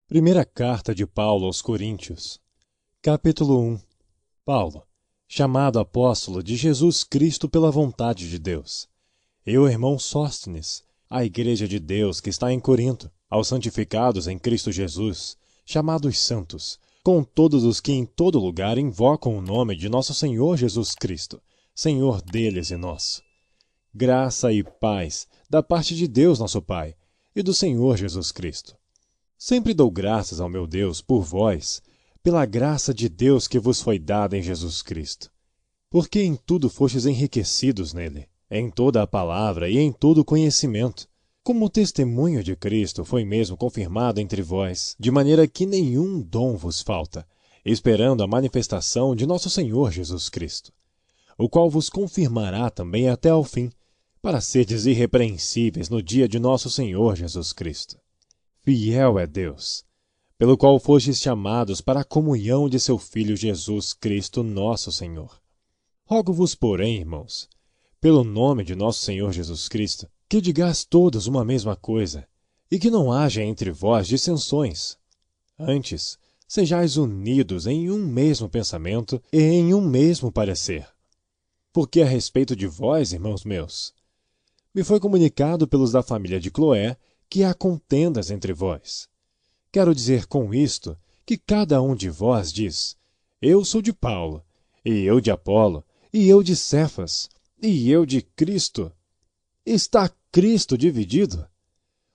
Primeira carta de Paulo aos Coríntios, capítulo 1. Paulo, chamado apóstolo de Jesus Cristo pela vontade de Deus. E o irmão Sóstenes, a igreja de Deus que está em Corinto, aos santificados em Cristo Jesus, chamados santos, com todos os que em todo lugar invocam o nome de nosso Senhor Jesus Cristo, Senhor deles e nosso. Graça e paz da parte de Deus nosso Pai e do Senhor Jesus Cristo. Sempre dou graças ao meu Deus por vós, pela graça de Deus que vos foi dada em Jesus Cristo. Porque em tudo fostes enriquecidos nele, em toda a palavra e em todo o conhecimento, como o testemunho de Cristo foi mesmo confirmado entre vós, de maneira que nenhum dom vos falta, esperando a manifestação de nosso Senhor Jesus Cristo, o qual vos confirmará também até ao fim, para serdes irrepreensíveis no dia de nosso Senhor Jesus Cristo. Fiel é Deus, pelo qual fostes chamados para a comunhão de seu Filho Jesus Cristo, nosso Senhor. Rogo-vos, porém, irmãos, pelo nome de nosso Senhor Jesus Cristo, que digais todos uma mesma coisa, e que não haja entre vós dissensões. Antes, sejais unidos em um mesmo pensamento e em um mesmo parecer. Porque a respeito de vós, irmãos meus, me foi comunicado pelos da família de Cloé que há contendas entre vós. Quero dizer com isto que cada um de vós diz: eu sou de Paulo, e eu de Apolo, e eu de Cefas, e eu de Cristo. Está Cristo dividido?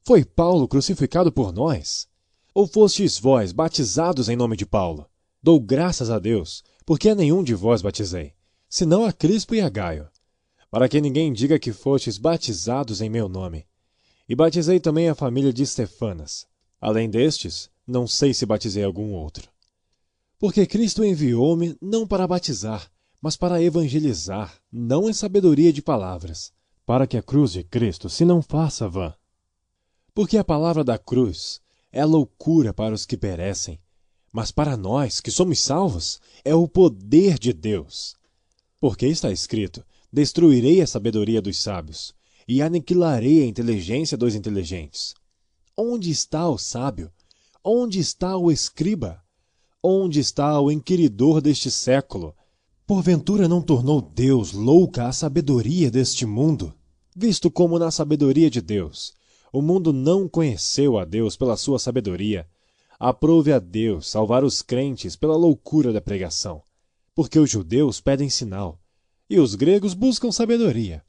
Foi Paulo crucificado por nós? Ou fostes vós batizados em nome de Paulo? Dou graças a Deus, porque a nenhum de vós batizei, senão a Crispo e a Gaio, para que ninguém diga que fostes batizados em meu nome. E batizei também a família de Estefanas. Além destes, não sei se batizei algum outro. Porque Cristo enviou-me não para batizar, mas para evangelizar, não em sabedoria de palavras, para que a cruz de Cristo se não faça vã. Porque a palavra da cruz é loucura para os que perecem, mas para nós, que somos salvos, é o poder de Deus. Porque está escrito: destruirei a sabedoria dos sábios, e aniquilarei a inteligência dos inteligentes. Onde está o sábio? Onde está o escriba? Onde está o inquiridor deste século? Porventura não tornou Deus louca a sabedoria deste mundo? Visto como na sabedoria de Deus, o mundo não conheceu a Deus pela sua sabedoria, aprove a Deus salvar os crentes pela loucura da pregação. Porque os judeus pedem sinal, e os gregos buscam sabedoria.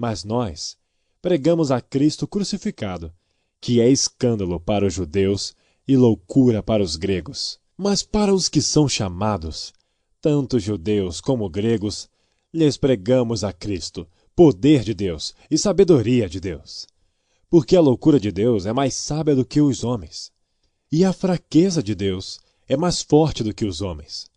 Mas nós pregamos a Cristo crucificado, que é escândalo para os judeus e loucura para os gregos. Mas para os que são chamados, tanto judeus como gregos, lhes pregamos a Cristo, poder de Deus e sabedoria de Deus. Porque a loucura de Deus é mais sábia do que os homens, e a fraqueza de Deus é mais forte do que os homens.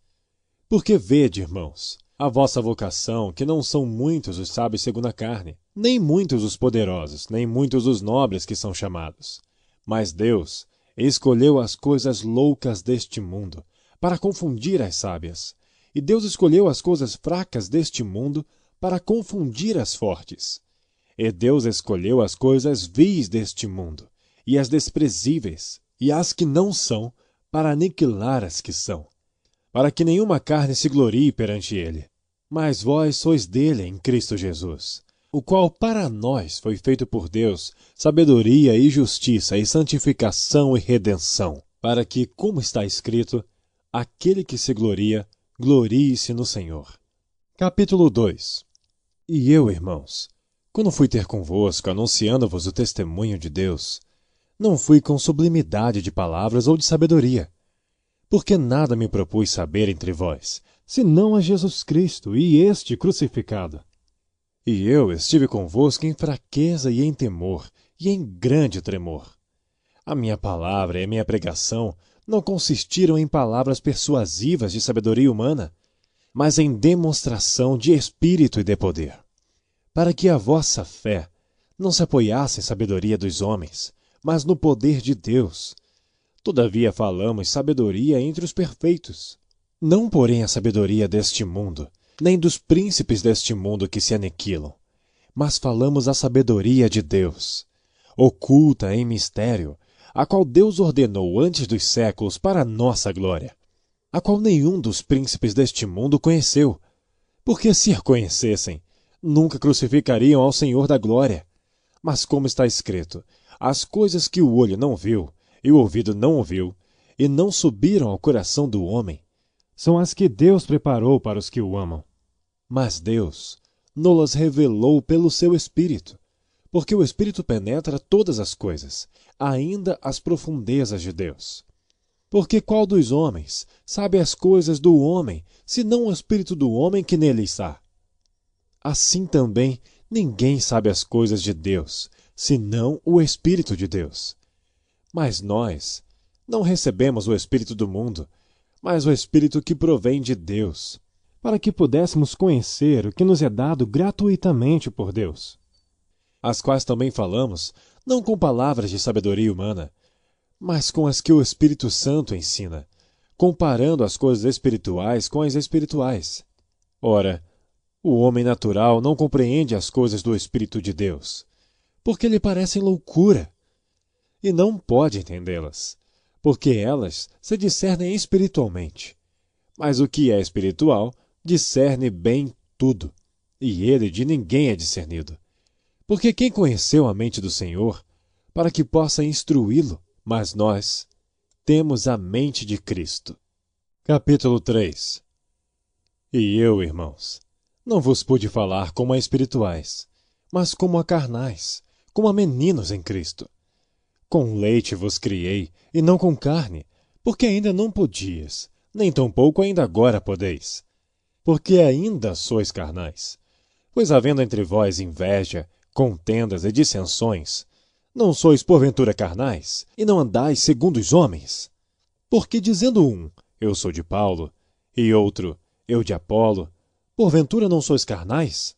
Porque vede, irmãos, a vossa vocação, que não são muitos os sábios segundo a carne, nem muitos os poderosos, nem muitos os nobres que são chamados. Mas Deus escolheu as coisas loucas deste mundo, para confundir as sábias. E Deus escolheu as coisas fracas deste mundo, para confundir as fortes. E Deus escolheu as coisas vis deste mundo, e as desprezíveis, e as que não são, para aniquilar as que são, para que nenhuma carne se glorie perante ele. Mas vós sois dele em Cristo Jesus, o qual para nós foi feito por Deus sabedoria e justiça e santificação e redenção, para que, como está escrito, aquele que se gloria, glorie-se no Senhor. Capítulo 2. E eu, irmãos, quando fui ter convosco, anunciando-vos o testemunho de Deus, não fui com sublimidade de palavras ou de sabedoria, porque nada me propus saber entre vós, senão a Jesus Cristo e este crucificado. E eu estive convosco em fraqueza e em temor, e em grande tremor. A minha palavra e a minha pregação não consistiram em palavras persuasivas de sabedoria humana, mas em demonstração de espírito e de poder, para que a vossa fé não se apoiasse em sabedoria dos homens, mas no poder de Deus. Todavia falamos sabedoria entre os perfeitos, não porém a sabedoria deste mundo, nem dos príncipes deste mundo que se aniquilam, mas falamos a sabedoria de Deus, oculta em mistério, a qual Deus ordenou antes dos séculos para a nossa glória, a qual nenhum dos príncipes deste mundo conheceu, porque se a conhecessem, nunca crucificariam ao Senhor da glória. Mas como está escrito, as coisas que o olho não viu, e o ouvido não ouviu, e não subiram ao coração do homem, são as que Deus preparou para os que o amam. Mas Deus nos revelou pelo seu Espírito, porque o Espírito penetra todas as coisas, ainda as profundezas de Deus. Porque qual dos homens sabe as coisas do homem, senão o Espírito do homem que nele está? Assim também ninguém sabe as coisas de Deus, senão o Espírito de Deus. Mas nós não recebemos o Espírito do mundo, mas o Espírito que provém de Deus, para que pudéssemos conhecer o que nos é dado gratuitamente por Deus. As quais também falamos, não com palavras de sabedoria humana, mas com as que o Espírito Santo ensina, comparando as coisas espirituais com as espirituais. Ora, o homem natural não compreende as coisas do Espírito de Deus, porque lhe parecem loucura, e não pode entendê-las, porque elas se discernem espiritualmente. Mas o que é espiritual discerne bem tudo, e ele de ninguém é discernido. Porque quem conheceu a mente do Senhor, para que possa instruí-lo? Mas nós temos a mente de Cristo. Capítulo 3. E eu, irmãos, não vos pude falar como a espirituais, mas como a carnais, como a meninos em Cristo. Com leite vos criei, e não com carne, porque ainda não podias, nem tampouco ainda agora podeis. Porque ainda sois carnais. Pois havendo entre vós inveja, contendas e dissensões, não sois porventura carnais, e não andais segundo os homens? Porque dizendo um, eu sou de Paulo, e outro, eu de Apolo, porventura não sois carnais?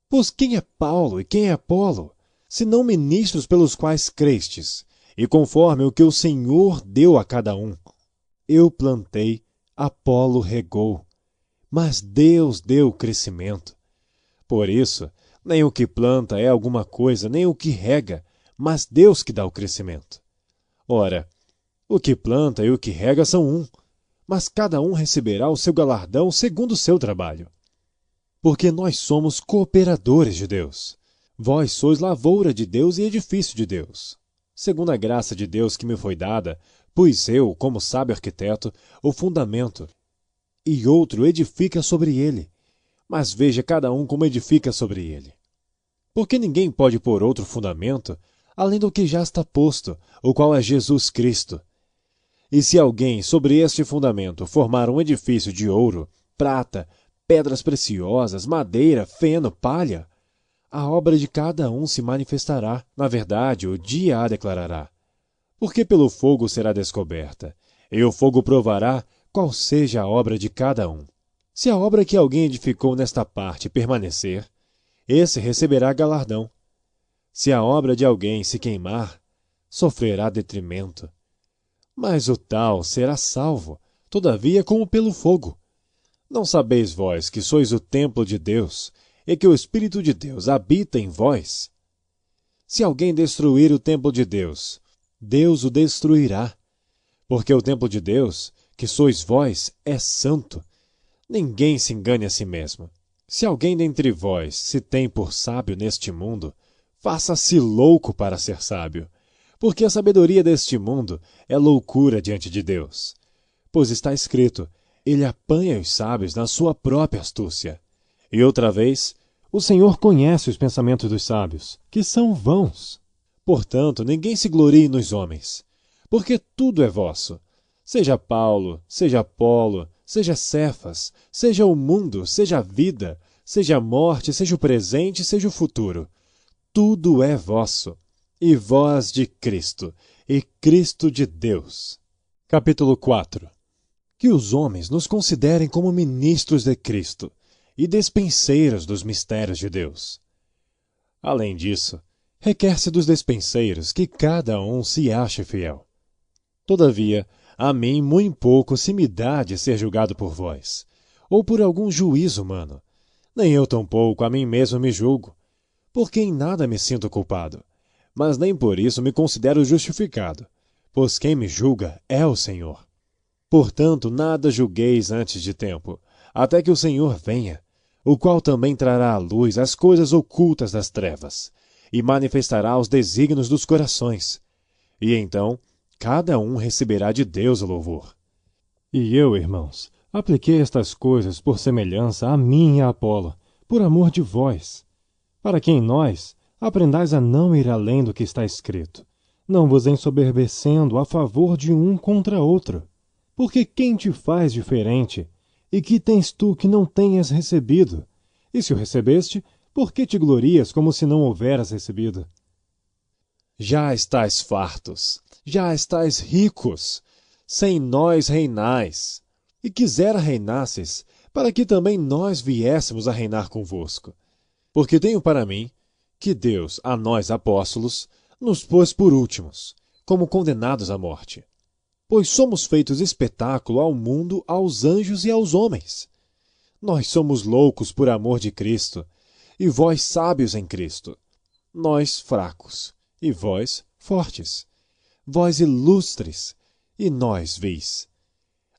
Pois quem é Paulo e quem é Apolo, senão ministros pelos quais crestes, e conforme o que o Senhor deu a cada um? Eu plantei, Apolo regou, mas Deus deu o crescimento. Por isso, nem o que planta é alguma coisa, nem o que rega, mas Deus que dá o crescimento. Ora, o que planta e o que rega são um, mas cada um receberá o seu galardão segundo o seu trabalho. Porque nós somos cooperadores de Deus. Vós sois lavoura de Deus e edifício de Deus. Segundo a graça de Deus que me foi dada, pus eu, como sábio arquiteto, o fundamento, e outro edifica sobre ele. Mas veja cada um como edifica sobre ele. Porque ninguém pode pôr outro fundamento, além do que já está posto, o qual é Jesus Cristo. E se alguém sobre este fundamento formar um edifício de ouro, prata, pedras preciosas, madeira, feno, palha, a obra de cada um se manifestará. Na verdade, o dia a declarará. Porque pelo fogo será descoberta, e o fogo provará qual seja a obra de cada um. Se a obra que alguém edificou nesta parte permanecer, esse receberá galardão. Se a obra de alguém se queimar, sofrerá detrimento. Mas o tal será salvo, todavia como pelo fogo. Não sabeis vós que sois o templo de Deus, e que o Espírito de Deus habita em vós? Se alguém destruir o templo de Deus, Deus o destruirá. Porque o templo de Deus, que sois vós, é santo. Ninguém se engane a si mesmo. Se alguém dentre vós se tem por sábio neste mundo, faça-se louco para ser sábio, porque a sabedoria deste mundo é loucura diante de Deus. Pois está escrito, ele apanha os sábios na sua própria astúcia. E outra vez, o Senhor conhece os pensamentos dos sábios, que são vãos. Portanto, ninguém se glorie nos homens, porque tudo é vosso. Seja Paulo, seja Apolo, seja Cefas, seja o mundo, seja a vida, seja a morte, seja o presente, seja o futuro. Tudo é vosso, e vós de Cristo, e Cristo de Deus. Capítulo 4. Que os homens nos considerem como ministros de Cristo e despenseiros dos mistérios de Deus. Além disso, requer-se dos despenseiros que cada um se ache fiel. Todavia, a mim muito pouco se me dá de ser julgado por vós, ou por algum juízo humano. Nem eu tampouco a mim mesmo me julgo, porque em nada me sinto culpado. mas nem por isso me considero justificado, pois quem me julga é o Senhor. Portanto, nada julgueis antes de tempo, até que o Senhor venha, o qual também trará à luz as coisas ocultas das trevas, e manifestará os desígnios dos corações. E então, cada um receberá de Deus o louvor. E eu, irmãos, apliquei estas coisas por semelhança a mim e a Apolo, por amor de vós, para que em nós aprendais a não ir além do que está escrito, não vos ensoberbecendo a favor de um contra outro. Porque quem te faz diferente? E que tens tu que não tenhas recebido? E se o recebeste, por que te glorias como se não houveras recebido? Já estáis fartos, já estáis ricos, sem nós reinais. E quisera reinasses, para que também nós viéssemos a reinar convosco. Porque tenho para mim que Deus, a nós apóstolos, nos pôs por últimos, como condenados à morte. Pois somos feitos espetáculo ao mundo, aos anjos e aos homens. Nós somos loucos por amor de Cristo, e vós sábios em Cristo. Nós fracos, e vós fortes. Vós ilustres, e nós vis.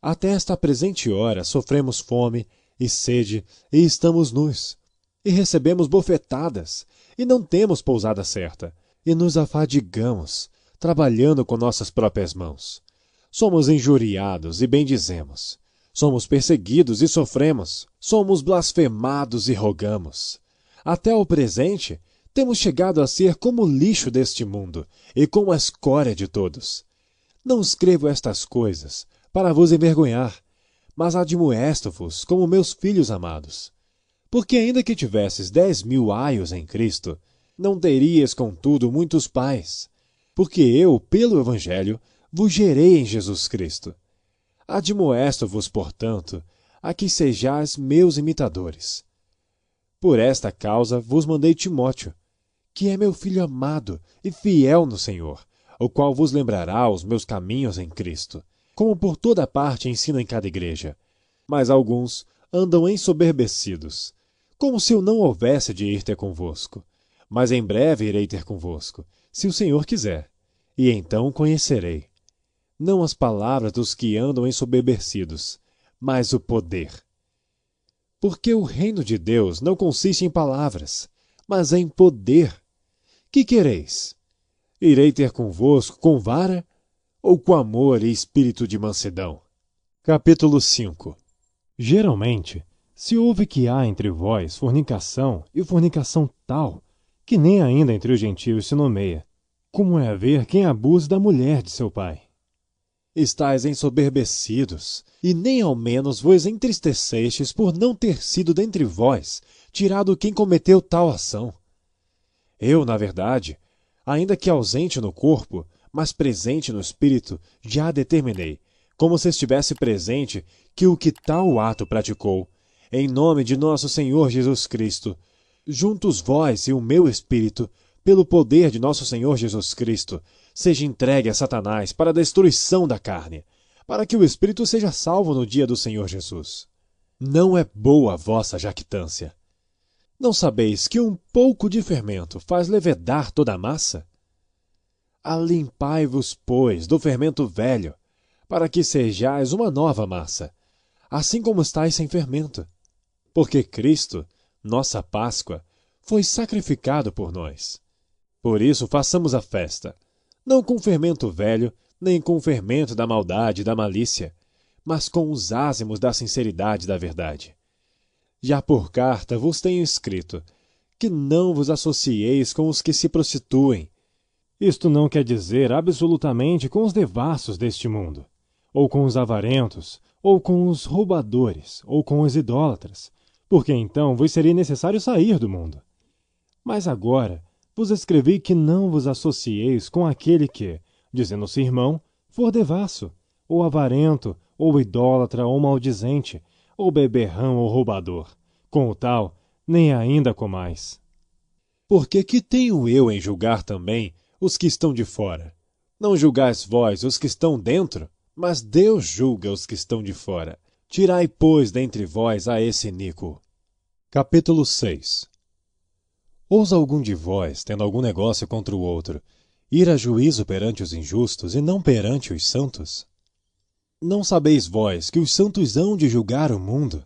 Até esta presente hora sofremos fome e sede, e estamos nus. E recebemos bofetadas, e não temos pousada certa, e nos afadigamos, trabalhando com nossas próprias mãos. Somos injuriados e bendizemos. Somos perseguidos e sofremos. Somos blasfemados e rogamos. Até o presente, temos chegado a ser como o lixo deste mundo e como a escória de todos. Não escrevo estas coisas para vos envergonhar, mas admoesto-vos como meus filhos amados. Porque ainda que tivesses 10.000 aios em Cristo, não terias, contudo, muitos pais. Porque eu, pelo Evangelho, vos gerei em Jesus Cristo. Admoesto-vos, portanto, a que sejais meus imitadores. Por esta causa vos mandei Timóteo, que é meu filho amado e fiel no Senhor, o qual vos lembrará os meus caminhos em Cristo, como por toda parte ensino em cada igreja. Mas alguns andam ensoberbecidos, como se eu não houvesse de ir ter convosco. Mas em breve irei ter convosco, se o Senhor quiser, e então conhecerei. Não as palavras dos que andam ensoberbecidos, mas o poder. Porque o reino de Deus não consiste em palavras, mas em poder. Que quereis? Irei ter convosco com vara ou com amor e espírito de mansidão? Capítulo 5. Geralmente, se ouve que há entre vós fornicação, e fornicação tal, que nem ainda entre os gentios se nomeia, como é haver quem abuse da mulher de seu pai. Estais ensoberbecidos, e nem ao menos vos entristecestes por não ter sido dentre vós tirado quem cometeu tal ação. Eu, na verdade, ainda que ausente no corpo, mas presente no espírito, já determinei, como se estivesse presente, que o que tal ato praticou, em nome de nosso Senhor Jesus Cristo, juntos vós e o meu espírito, pelo poder de nosso Senhor Jesus Cristo, seja entregue a Satanás para a destruição da carne, para que o espírito seja salvo no dia do Senhor Jesus. Não é boa a vossa jactância. Não sabeis que um pouco de fermento faz levedar toda a massa? Alimpai-vos, pois, do fermento velho, para que sejais uma nova massa, assim como estáis sem fermento. Porque Cristo, nossa Páscoa, foi sacrificado por nós. Por isso façamos a festa, não com fermento velho, nem com fermento da maldade e da malícia, mas com os ázimos da sinceridade e da verdade. Já por carta vos tenho escrito, que não vos associeis com os que se prostituem. Isto não quer dizer absolutamente com os devassos deste mundo, ou com os avarentos, ou com os roubadores, ou com os idólatras, porque então vos seria necessário sair do mundo. Mas agora vos escrevi que não vos associeis com aquele que, dizendo-se irmão, for devasso, ou avarento, ou idólatra, ou maldizente, ou beberrão, ou roubador. Com o tal, nem ainda comais. Porque que tenho eu em julgar também os que estão de fora? Não julgais vós os que estão dentro, mas Deus julga os que estão de fora. Tirai, pois, dentre vós a esse iníquo. Capítulo 6. Ousa algum de vós, tendo algum negócio contra o outro, ir a juízo perante os injustos e não perante os santos? Não sabeis vós que os santos hão de julgar o mundo?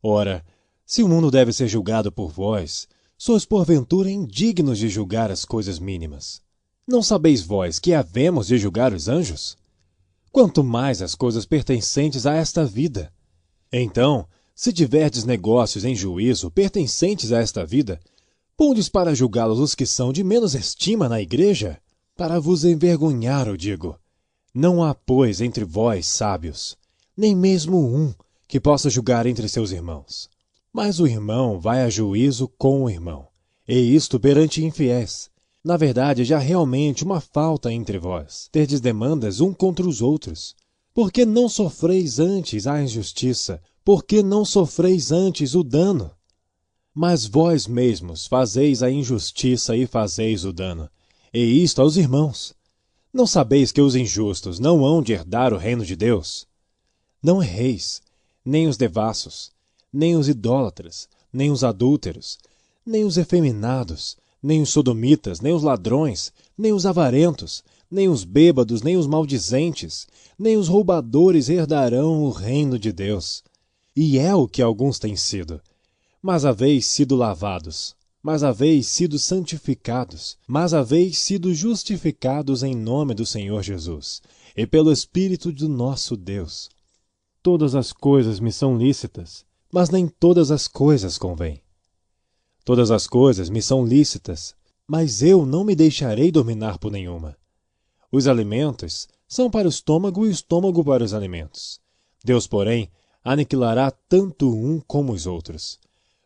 Ora, se o mundo deve ser julgado por vós, sois porventura indignos de julgar as coisas mínimas. Não sabeis vós que havemos de julgar os anjos? Quanto mais as coisas pertencentes a esta vida. Então, se tiverdes negócios em juízo pertencentes a esta vida, pondes para julgá-los os que são de menos estima na igreja? Para vos envergonhar, eu digo. Não há, pois, entre vós sábios, nem mesmo um que possa julgar entre seus irmãos. Mas o irmão vai a juízo com o irmão, e isto perante infiéis. Na verdade, já realmente uma falta entre vós, terdes demandas um contra os outros. Por que não sofreis antes a injustiça? Por que não sofreis antes o dano? Mas vós mesmos fazeis a injustiça e fazeis o dano, e isto aos irmãos. Não sabeis que os injustos não hão de herdar o reino de Deus? Não erreis, nem os devassos, nem os idólatras, nem os adúlteros, nem os efeminados, nem os sodomitas, nem os ladrões, nem os avarentos, nem os bêbados, nem os maldizentes, nem os roubadores herdarão o reino de Deus. E é o que alguns têm sido. Mas haveis sido lavados, mas haveis sido santificados, mas haveis sido justificados em nome do Senhor Jesus, e pelo Espírito do nosso Deus. Todas as coisas me são lícitas, mas nem todas as coisas convêm. Todas as coisas me são lícitas, mas eu não me deixarei dominar por nenhuma. Os alimentos são para o estômago e o estômago para os alimentos. Deus, porém, aniquilará tanto um como os outros.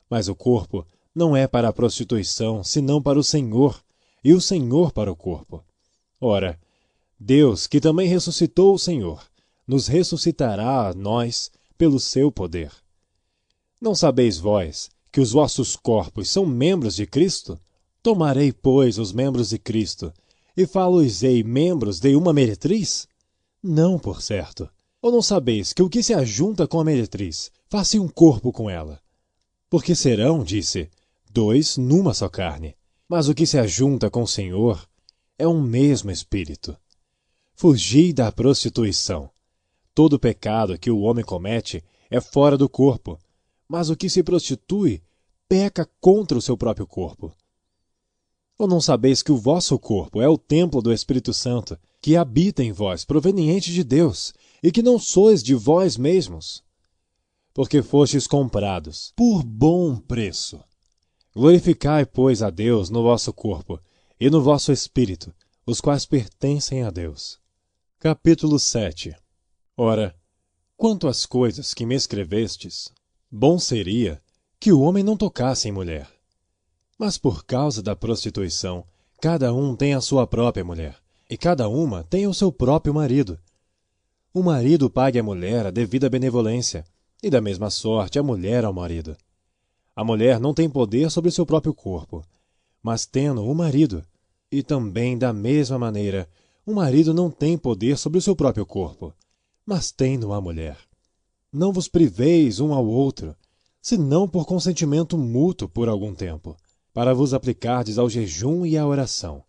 Mas o corpo não é para a prostituição, senão para o Senhor, e o Senhor para o corpo. Ora, Deus, que também ressuscitou o Senhor, nos ressuscitará a nós pelo seu poder. Não sabeis vós que os vossos corpos são membros de Cristo? Tomarei, pois, os membros de Cristo, e falo-os-ei membros de uma meretriz? Não, por certo. Ou não sabeis que o que se ajunta com a meretriz, faz-se um corpo com ela? Porque serão, disse, dois numa só carne. Mas o que se ajunta com o Senhor é um mesmo espírito. Fugi da prostituição. Todo pecado que o homem comete é fora do corpo, mas o que se prostitui peca contra o seu próprio corpo. Ou não sabeis que o vosso corpo é o templo do Espírito Santo, que habita em vós, proveniente de Deus, e que não sois de vós mesmos? Porque fostes comprados por bom preço. Glorificai, pois, a Deus no vosso corpo e no vosso espírito, os quais pertencem a Deus. Capítulo 7. Ora, quanto às coisas que me escrevestes, bom seria que o homem não tocasse em mulher. Mas por causa da prostituição, cada um tem a sua própria mulher, e cada uma tem o seu próprio marido. O marido pague à mulher a devida benevolência, e da mesma sorte a mulher ao marido. A mulher não tem poder sobre o seu próprio corpo, mas tendo o marido. E também, da mesma maneira, o marido não tem poder sobre o seu próprio corpo, mas tendo a mulher. Não vos priveis um ao outro, senão por consentimento mútuo por algum tempo, para vos aplicardes ao jejum e à oração.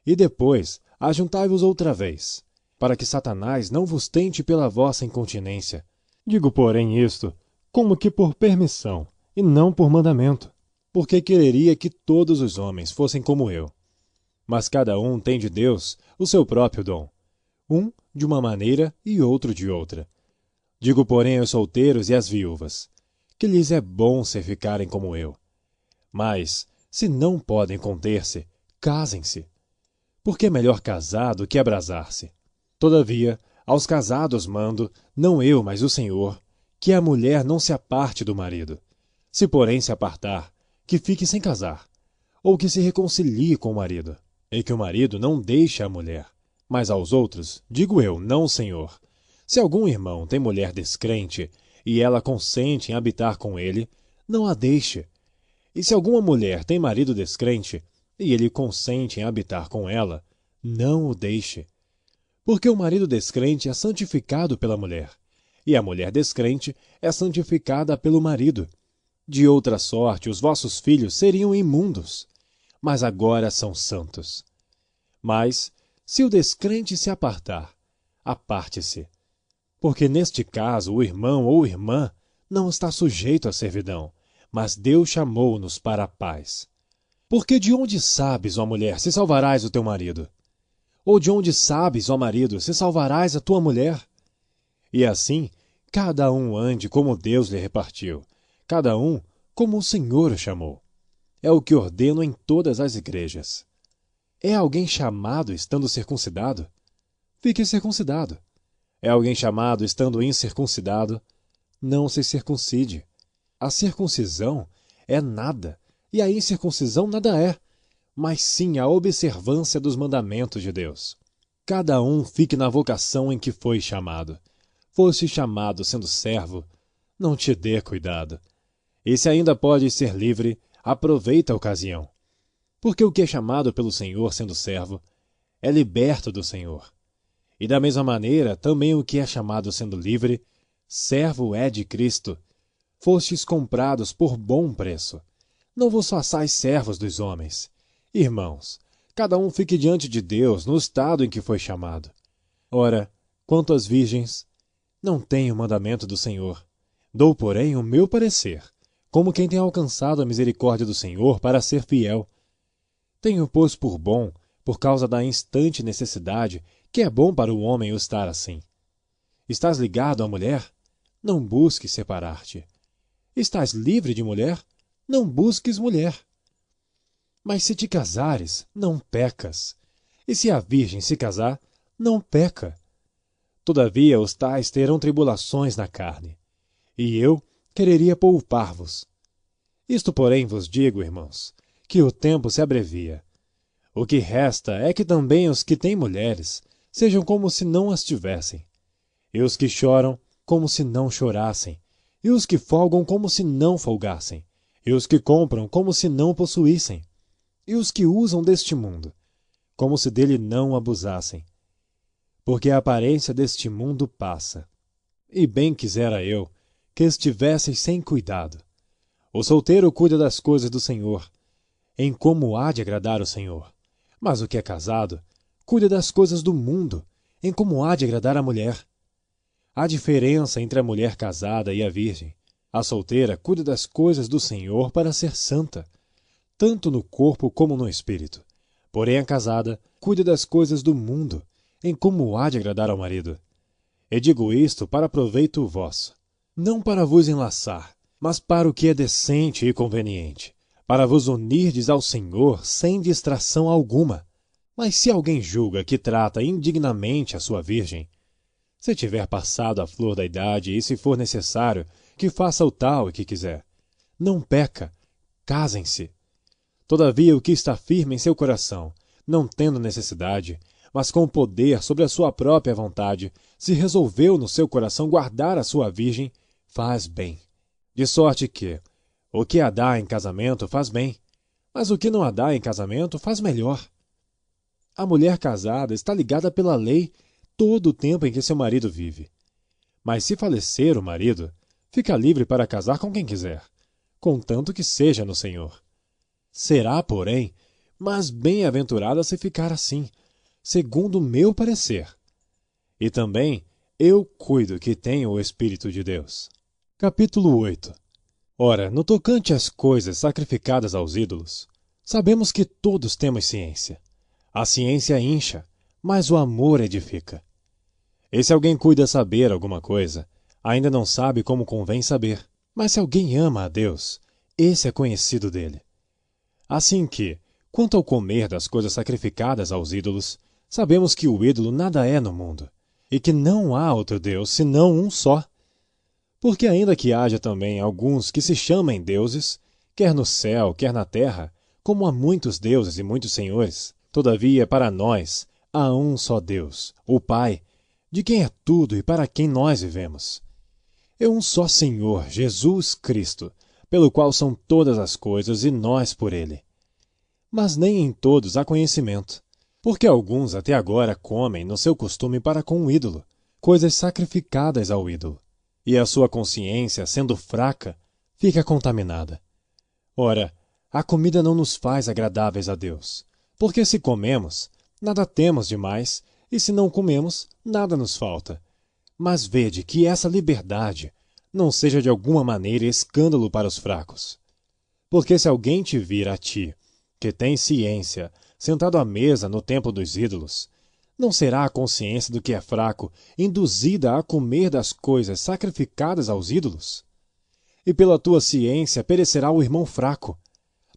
E depois ajuntai-vos outra vez, para que Satanás não vos tente pela vossa incontinência. Digo, porém, isto como que por permissão, e não por mandamento. Porque quereria que todos os homens fossem como eu. Mas cada um tem de Deus o seu próprio dom, um de uma maneira e outro de outra. Digo, porém, aos solteiros e às viúvas, que lhes é bom se ficarem como eu. Mas, se não podem conter-se, casem-se. Porque é melhor casar do que abrasar-se. Todavia, aos casados mando, não eu, mas o Senhor, que a mulher não se aparte do marido. Se, porém, se apartar, que fique sem casar, ou que se reconcilie com o marido, e que o marido não deixe a mulher. Mas aos outros, digo eu, não o Senhor. Se algum irmão tem mulher descrente, e ela consente em habitar com ele, não a deixe. E se alguma mulher tem marido descrente, e ele consente em habitar com ela, não o deixe. Porque o marido descrente é santificado pela mulher, e a mulher descrente é santificada pelo marido. De outra sorte, os vossos filhos seriam imundos, mas agora são santos. Mas, se o descrente se apartar, aparte-se, porque neste caso o irmão ou irmã não está sujeito à servidão, mas Deus chamou-nos para a paz. Porque de onde sabes, ó mulher, se salvarás o teu marido? Ou de onde sabes, ó marido, se salvarás a tua mulher? E assim, cada um ande como Deus lhe repartiu, cada um como o Senhor o chamou. É o que ordeno em todas as igrejas. É alguém chamado estando circuncidado? Fique circuncidado. É alguém chamado estando incircuncidado? Não se circuncide. A circuncisão é nada, e a incircuncisão nada é, mas sim a observância dos mandamentos de Deus. Cada um fique na vocação em que foi chamado. Foste chamado sendo servo, não te dê cuidado. E se ainda podes ser livre, aproveita a ocasião. Porque o que é chamado pelo Senhor sendo servo, é liberto do Senhor. E da mesma maneira, também o que é chamado sendo livre, servo é de Cristo. Fostes comprados por bom preço. Não vos façais servos dos homens. Irmãos, cada um fique diante de Deus no estado em que foi chamado. Ora, quanto às virgens, não tenho mandamento do Senhor. Dou, porém, o meu parecer, como quem tem alcançado a misericórdia do Senhor para ser fiel. Tenho, pois, por bom, por causa da instante necessidade, que é bom para o homem o estar assim. Estás ligado à mulher? Não busques separar-te. Estás livre de mulher? Não busques mulher. Mas se te casares, não pecas. E se a virgem se casar, não peca. Todavia os tais terão tribulações na carne. E eu quereria poupar-vos. Isto, porém, vos digo, irmãos, que o tempo se abrevia. O que resta é que também os que têm mulheres sejam como se não as tivessem, e os que choram como se não chorassem, e os que folgam como se não folgassem, e os que compram como se não possuíssem, e os que usam deste mundo, como se dele não abusassem. Porque a aparência deste mundo passa. E bem quisera eu que estivesseis sem cuidado. O solteiro cuida das coisas do Senhor, em como há de agradar o Senhor. Mas o que é casado cuida das coisas do mundo, em como há de agradar a mulher. Há diferença entre a mulher casada e a virgem. A solteira cuida das coisas do Senhor para ser santa, tanto no corpo como no espírito. Porém a casada cuida das coisas do mundo, em como há de agradar ao marido. E digo isto para proveito vosso, não para vos enlaçar, mas para o que é decente e conveniente, para vos unirdes ao Senhor sem distração alguma. Mas se alguém julga que trata indignamente a sua virgem, se tiver passado a flor da idade e se for necessário, que faça o tal e que quiser. Não peca, casem-se. Todavia o que está firme em seu coração, não tendo necessidade, mas com poder sobre a sua própria vontade, se resolveu no seu coração guardar a sua virgem, faz bem. De sorte que, o que a dá em casamento faz bem, mas o que não a dá em casamento faz melhor. A mulher casada está ligada pela lei todo o tempo em que seu marido vive. Mas se falecer o marido, fica livre para casar com quem quiser, contanto que seja no Senhor. Será, porém, mais bem-aventurada se ficar assim, segundo o meu parecer. E também eu cuido que tenho o Espírito de Deus. Capítulo 8. Ora, no tocante às coisas sacrificadas aos ídolos, sabemos que todos temos ciência. A ciência incha, mas o amor edifica. E se alguém cuida saber alguma coisa, ainda não sabe como convém saber. Mas se alguém ama a Deus, esse é conhecido dele. Assim que, quanto ao comer das coisas sacrificadas aos ídolos, sabemos que o ídolo nada é no mundo, e que não há outro Deus senão um só. Porque ainda que haja também alguns que se chamem deuses, quer no céu, quer na terra, como há muitos deuses e muitos senhores, todavia para nós há um só Deus, o Pai, de quem é tudo e para quem nós vivemos. É um só Senhor, Jesus Cristo, pelo qual são todas as coisas e nós por ele. Mas nem em todos há conhecimento, porque alguns até agora comem no seu costume para com o ídolo, coisas sacrificadas ao ídolo. E a sua consciência, sendo fraca, fica contaminada. Ora, a comida não nos faz agradáveis a Deus, porque se comemos, nada temos demais, e se não comemos, nada nos falta. Mas vede que essa liberdade não seja de alguma maneira escândalo para os fracos. Porque se alguém te vir a ti, que tem ciência, sentado à mesa no templo dos ídolos, não será a consciência do que é fraco induzida a comer das coisas sacrificadas aos ídolos? E pela tua ciência perecerá o irmão fraco,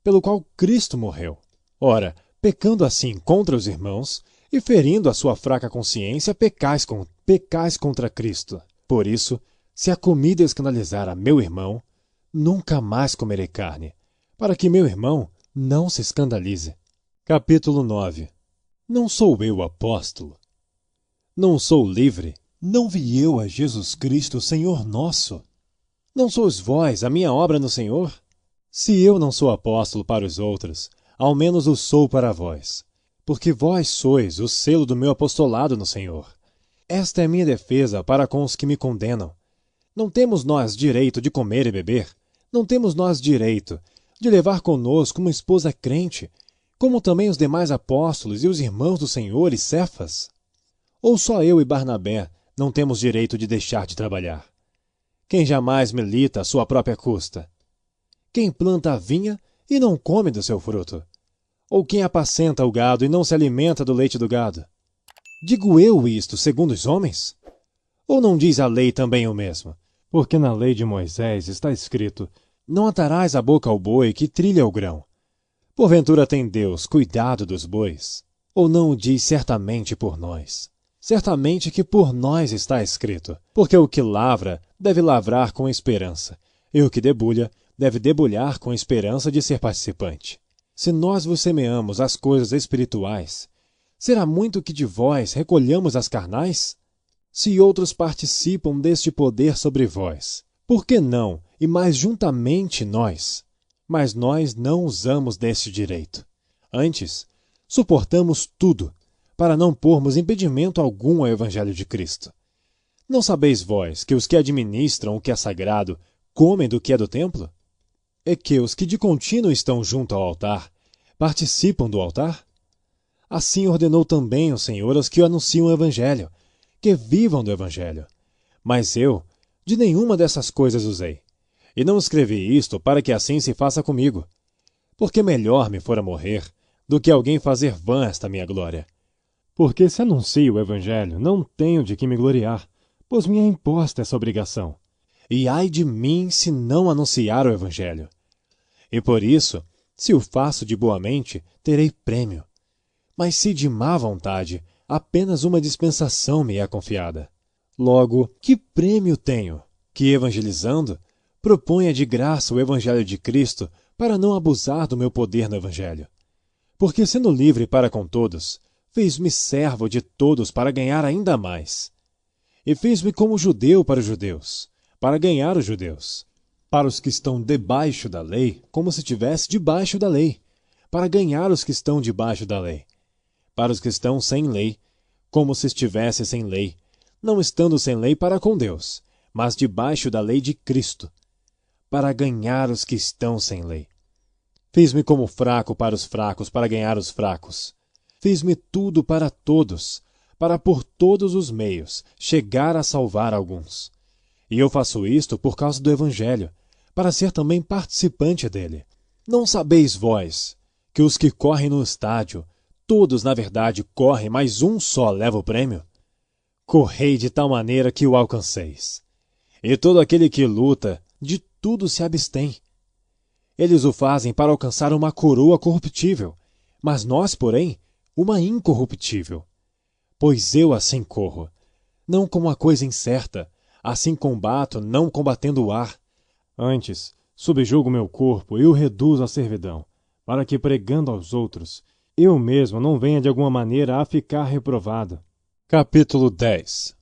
pelo qual Cristo morreu. Ora, pecando assim contra os irmãos, e ferindo a sua fraca consciência, pecais contra Cristo. Por isso, se a comida escandalizar a meu irmão, nunca mais comerei carne, para que meu irmão não se escandalize. Capítulo 9. Não sou eu apóstolo? Não sou livre? Não vi eu a Jesus Cristo, Senhor nosso? Não sois vós a minha obra no Senhor? Se eu não sou apóstolo para os outros, ao menos o sou para vós, porque vós sois o selo do meu apostolado no Senhor. Esta é minha defesa para com os que me condenam. Não temos nós direito de comer e beber? Não temos nós direito de levar conosco uma esposa crente, como também os demais apóstolos e os irmãos do Senhor e Cefas? Ou só eu e Barnabé não temos direito de deixar de trabalhar? Quem jamais milita à sua própria custa? Quem planta a vinha e não come do seu fruto? Ou quem apacenta o gado e não se alimenta do leite do gado? Digo eu isto segundo os homens? Ou não diz a lei também o mesmo? Porque na lei de Moisés está escrito: não atarás a boca ao boi que trilha o grão. Porventura tem Deus cuidado dos bois? Ou não o diz certamente por nós? Certamente que por nós está escrito, porque o que lavra deve lavrar com esperança, e o que debulha deve debulhar com esperança de ser participante. Se nós vos semeamos as coisas espirituais, será muito que de vós recolhamos as carnais? Se outros participam deste poder sobre vós, por que não, e mais juntamente nós? Mas nós não usamos deste direito. Antes, suportamos tudo, para não pormos impedimento algum ao Evangelho de Cristo. Não sabeis vós que os que administram o que é sagrado comem do que é do templo? É que os que de contínuo estão junto ao altar participam do altar? Assim ordenou também o Senhor aos que anunciam o Evangelho, que vivam do Evangelho. Mas eu, de nenhuma dessas coisas usei. E não escrevi isto para que assim se faça comigo. Porque melhor me fora morrer do que alguém fazer vã esta minha glória. Porque se anuncio o Evangelho, não tenho de que me gloriar, pois me é imposta essa obrigação. E ai de mim se não anunciar o Evangelho. E por isso, se o faço de boa mente, terei prêmio. Mas se de má vontade, apenas uma dispensação me é confiada. Logo, que prêmio tenho? Que, evangelizando, proponha de graça o Evangelho de Cristo para não abusar do meu poder no Evangelho. Porque, sendo livre para com todos, fez-me servo de todos para ganhar ainda mais. E fez-me como judeu para os judeus, para ganhar os judeus. Para os que estão debaixo da lei, como se estivesse debaixo da lei, para ganhar os que estão debaixo da lei. Para os que estão sem lei, como se estivesse sem lei, não estando sem lei para com Deus, mas debaixo da lei de Cristo, para ganhar os que estão sem lei. Fiz-me como fraco para os fracos, para ganhar os fracos. Fiz-me tudo para todos, para por todos os meios chegar a salvar alguns. E eu faço isto por causa do Evangelho, para ser também participante dele. Não sabeis vós que os que correm no estádio, todos na verdade correm, mas um só leva o prêmio? Correi de tal maneira que o alcanceis. E todo aquele que luta, de tudo se abstém. Eles o fazem para alcançar uma coroa corruptível, mas nós, porém, uma incorruptível. Pois eu assim corro, não como a coisa incerta, assim combato, não combatendo o ar. Antes, subjugo meu corpo e o reduzo à servidão, para que, pregando aos outros, eu mesmo não venha de alguma maneira a ficar reprovado. Capítulo 10.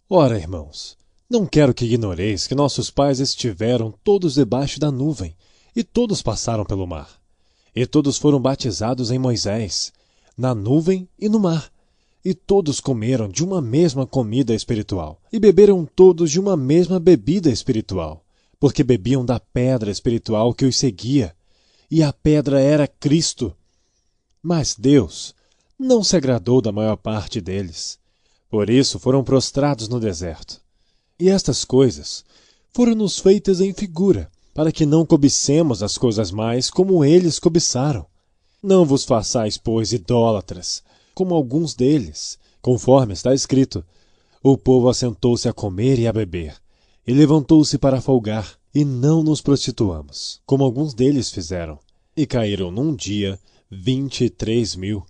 Ora, irmãos, não quero que ignoreis que nossos pais estiveram todos debaixo da nuvem, e todos passaram pelo mar. E todos foram batizados em Moisés, na nuvem e no mar. E todos comeram de uma mesma comida espiritual, e beberam todos de uma mesma bebida espiritual, porque bebiam da pedra espiritual que os seguia, e a pedra era Cristo. Mas Deus não se agradou da maior parte deles. Por isso foram prostrados no deserto. E estas coisas foram-nos feitas em figura, para que não cobicemos as coisas mais como eles cobiçaram. Não vos façais, pois, idólatras, como alguns deles, conforme está escrito: o povo assentou-se a comer e a beber, e levantou-se para folgar, e não nos prostituamos, como alguns deles fizeram, e caíram num dia 23.000.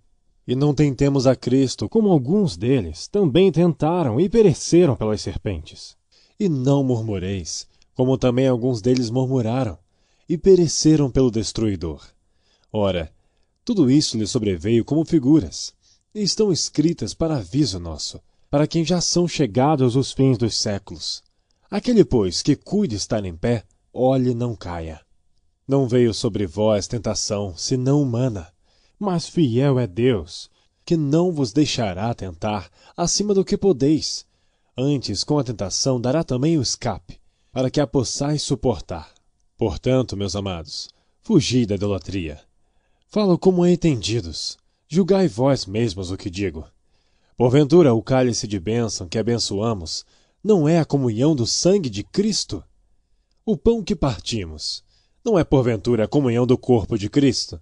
E não tentemos a Cristo, como alguns deles também tentaram e pereceram pelas serpentes. E não murmureis, como também alguns deles murmuraram, e pereceram pelo destruidor. Ora, tudo isso lhes sobreveio como figuras, e estão escritas para aviso nosso, para quem já são chegados os fins dos séculos. Aquele, pois, que cuide estar em pé, olhe não caia. Não veio sobre vós tentação, senão humana, mas fiel é Deus, que não vos deixará tentar acima do que podeis. Antes, com a tentação, dará também o escape, para que a possais suportar. Portanto, meus amados, fugi da idolatria. Falo como entendidos. Julgai vós mesmos o que digo. Porventura, o cálice de bênção que abençoamos não é a comunhão do sangue de Cristo? O pão que partimos não é porventura a comunhão do corpo de Cristo?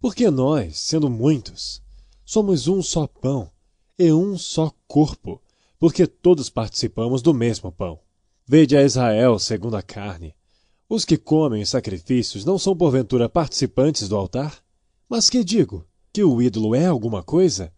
Porque nós, sendo muitos, somos um só pão e um só corpo, porque todos participamos do mesmo pão. Vede a Israel segundo a carne. Os que comem os sacrifícios não são porventura participantes do altar? Mas que digo? Que o ídolo é alguma coisa?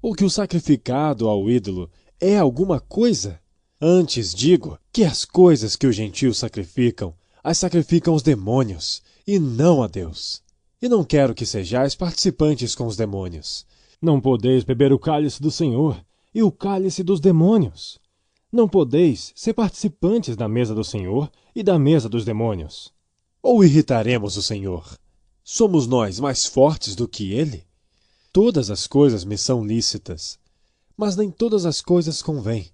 Ou que o sacrificado ao ídolo é alguma coisa? Antes digo que as coisas que os gentios sacrificam, as sacrificam os demônios, e não a Deus. E não quero que sejais participantes com os demônios. Não podeis beber o cálice do Senhor e o cálice dos demônios. Não podeis ser participantes da mesa do Senhor e da mesa dos demônios. Ou irritaremos o Senhor? Somos nós mais fortes do que Ele? Todas as coisas me são lícitas, mas nem todas as coisas convêm.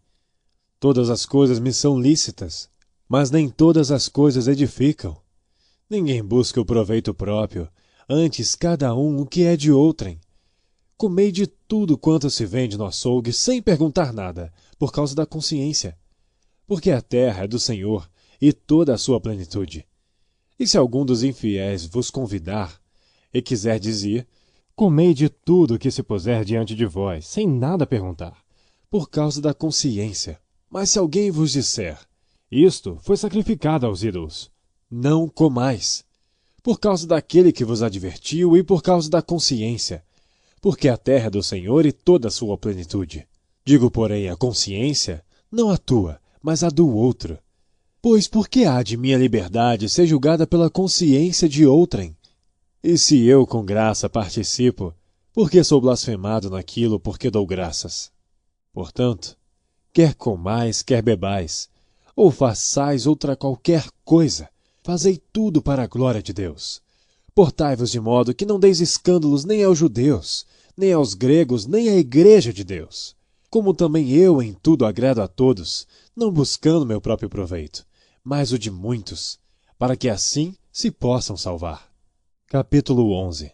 Todas as coisas me são lícitas, mas nem todas as coisas edificam. Ninguém busca o proveito próprio, antes cada um o que é de outrem. Comei de tudo quanto se vende no açougue sem perguntar nada, por causa da consciência. Porque a terra é do Senhor e toda a sua plenitude. E se algum dos infiéis vos convidar e quiser dizer: comei de tudo que se puser diante de vós, sem nada perguntar, por causa da consciência. Mas se alguém vos disser: isto foi sacrificado aos ídolos, não comais, por causa daquele que vos advertiu e por causa da consciência, porque a terra é do Senhor e toda a sua plenitude. Digo, porém, a consciência, não a tua, mas a do outro. Pois por que há de minha liberdade ser julgada pela consciência de outrem? E se eu com graça participo, por que sou blasfemado naquilo por que dou graças? Portanto, quer comais, quer bebais, ou façais outra qualquer coisa, fazei tudo para a glória de Deus. Portai-vos de modo que não deis escândalos nem aos judeus, nem aos gregos, nem à igreja de Deus. Como também eu em tudo agrado a todos, não buscando meu próprio proveito, mas o de muitos, para que assim se possam salvar. Capítulo 11.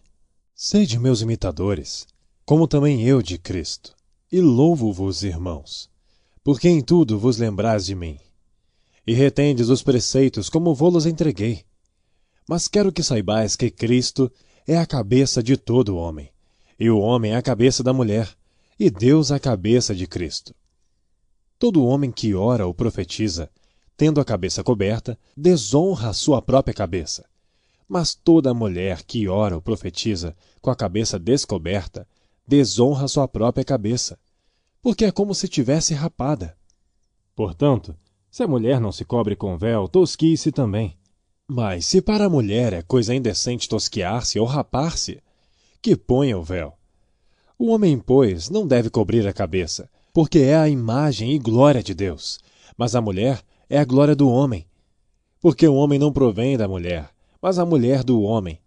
Sede meus imitadores, como também eu de Cristo, e louvo-vos, irmãos, porque em tudo vos lembrais de mim, e retendes os preceitos como vô-los entreguei. Mas quero que saibais que Cristo é a cabeça de todo homem, e o homem é a cabeça da mulher, e Deus a cabeça de Cristo. Todo homem que ora ou profetiza, tendo a cabeça coberta, desonra a sua própria cabeça. Mas toda mulher que ora ou profetiza com a cabeça descoberta, desonra a sua própria cabeça, porque é como se tivesse rapada. Portanto, se a mulher não se cobre com véu, tosquie-se também. Mas se para a mulher é coisa indecente tosquiar-se ou rapar-se, que ponha o véu. O homem, pois, não deve cobrir a cabeça, porque é a imagem e glória de Deus, mas a mulher é a glória do homem. Porque o homem não provém da mulher, mas a mulher do homem.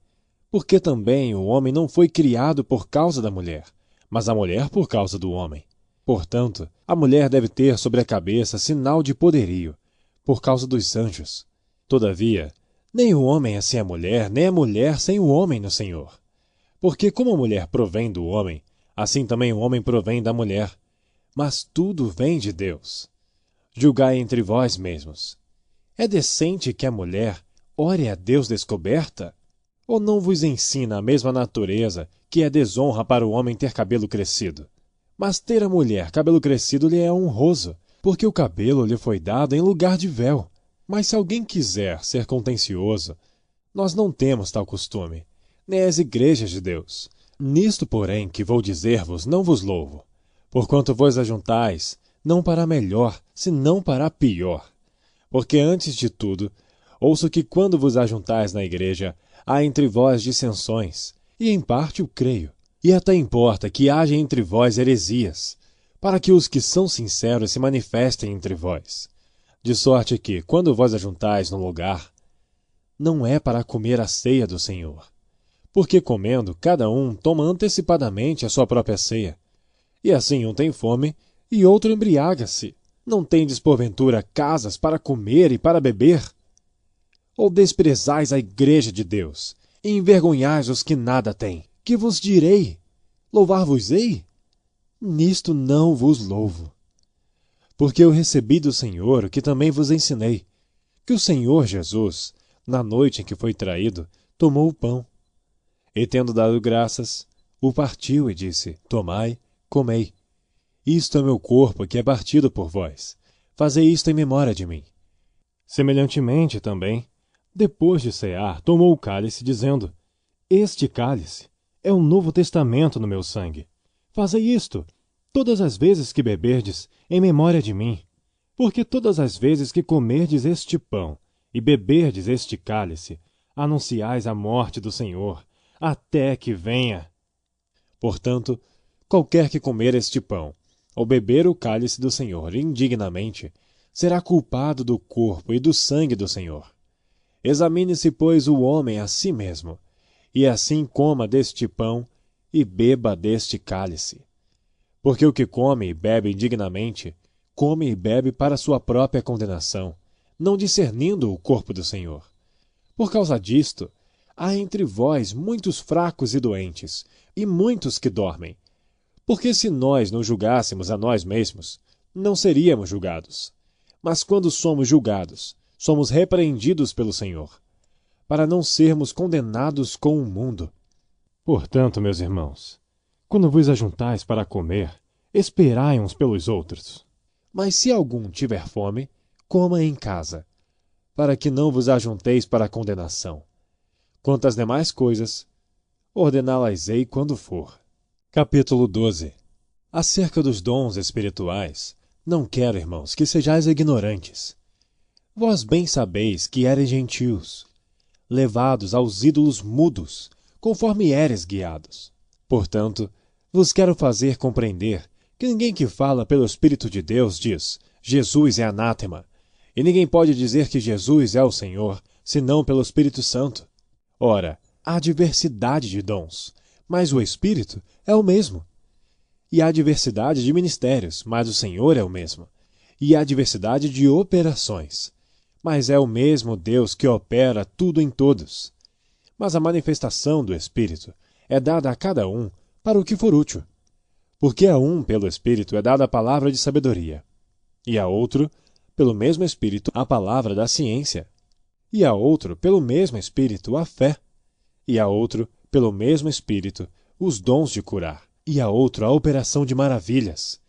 Porque também o homem não foi criado por causa da mulher, mas a mulher por causa do homem. Portanto, a mulher deve ter sobre a cabeça sinal de poderio, por causa dos anjos. Todavia, nem o homem é sem a mulher, nem a mulher sem o homem no Senhor. Porque como a mulher provém do homem, assim também o homem provém da mulher. Mas tudo vem de Deus. Julgai entre vós mesmos. É decente que a mulher ore a Deus descoberta? Ou não vos ensina a mesma natureza que é desonra para o homem ter cabelo crescido? Mas ter a mulher cabelo crescido lhe é honroso, porque o cabelo lhe foi dado em lugar de véu. Mas se alguém quiser ser contencioso, nós não temos tal costume, nem as igrejas de Deus. Nisto, porém, que vou dizer-vos, não vos louvo, porquanto vos ajuntais, não para melhor, senão para pior. Porque antes de tudo, ouço que quando vos ajuntais na igreja, há entre vós dissensões, e em parte o creio. E até importa que haja entre vós heresias, para que os que são sinceros se manifestem entre vós. De sorte que, quando vós ajuntais num lugar, não é para comer a ceia do Senhor. Porque comendo, cada um toma antecipadamente a sua própria ceia. E assim um tem fome, e outro embriaga-se. Não tendes, porventura, casas para comer e para beber? Ou desprezais a igreja de Deus, e envergonhais os que nada têm? Que vos direi? Louvar-vos-ei? Nisto não vos louvo. Porque eu recebi do Senhor o que também vos ensinei, que o Senhor Jesus, na noite em que foi traído, tomou o pão. E tendo dado graças, o partiu e disse: Tomai, comei. Isto é meu corpo que é partido por vós. Fazei isto em memória de mim. Semelhantemente também, depois de cear, tomou o cálice, dizendo: Este cálice é o novo testamento no meu sangue. Fazei isto, todas as vezes que beberdes, em memória de mim. Porque todas as vezes que comerdes este pão e beberdes este cálice, anunciais a morte do Senhor, até que venha. Portanto, qualquer que comer este pão, ou beber o cálice do Senhor indignamente, será culpado do corpo e do sangue do Senhor. Examine-se, pois, o homem a si mesmo, e assim coma deste pão e beba deste cálice. Porque o que come e bebe indignamente, come e bebe para sua própria condenação, não discernindo o corpo do Senhor. Por causa disto, há entre vós muitos fracos e doentes, e muitos que dormem. Porque se nós não julgássemos a nós mesmos, não seríamos julgados. Mas quando somos julgados, somos repreendidos pelo Senhor, para não sermos condenados com o mundo. Portanto, meus irmãos, quando vos ajuntais para comer, esperai uns pelos outros. Mas se algum tiver fome, coma em casa, para que não vos ajunteis para a condenação. Quanto às demais coisas, ordená-las-ei quando for. Capítulo 12. Acerca dos dons espirituais, não quero, irmãos, que sejais ignorantes. Vós bem sabeis que eres gentios, levados aos ídolos mudos, conforme eres guiados. Portanto, vos quero fazer compreender que ninguém que fala pelo Espírito de Deus diz: Jesus é anátema, e ninguém pode dizer que Jesus é o Senhor, senão pelo Espírito Santo. Ora, há diversidade de dons, mas o Espírito é o mesmo. E há diversidade de ministérios, mas o Senhor é o mesmo. E há diversidade de operações, mas é o mesmo Deus que opera tudo em todos. Mas a manifestação do Espírito é dada a cada um para o que for útil. Porque a um, pelo Espírito, é dada a palavra de sabedoria, e a outro, pelo mesmo Espírito, a palavra da ciência, e a outro, pelo mesmo Espírito, a fé, e a outro, pelo mesmo Espírito, os dons de curar, e a outro, a operação de maravilhas,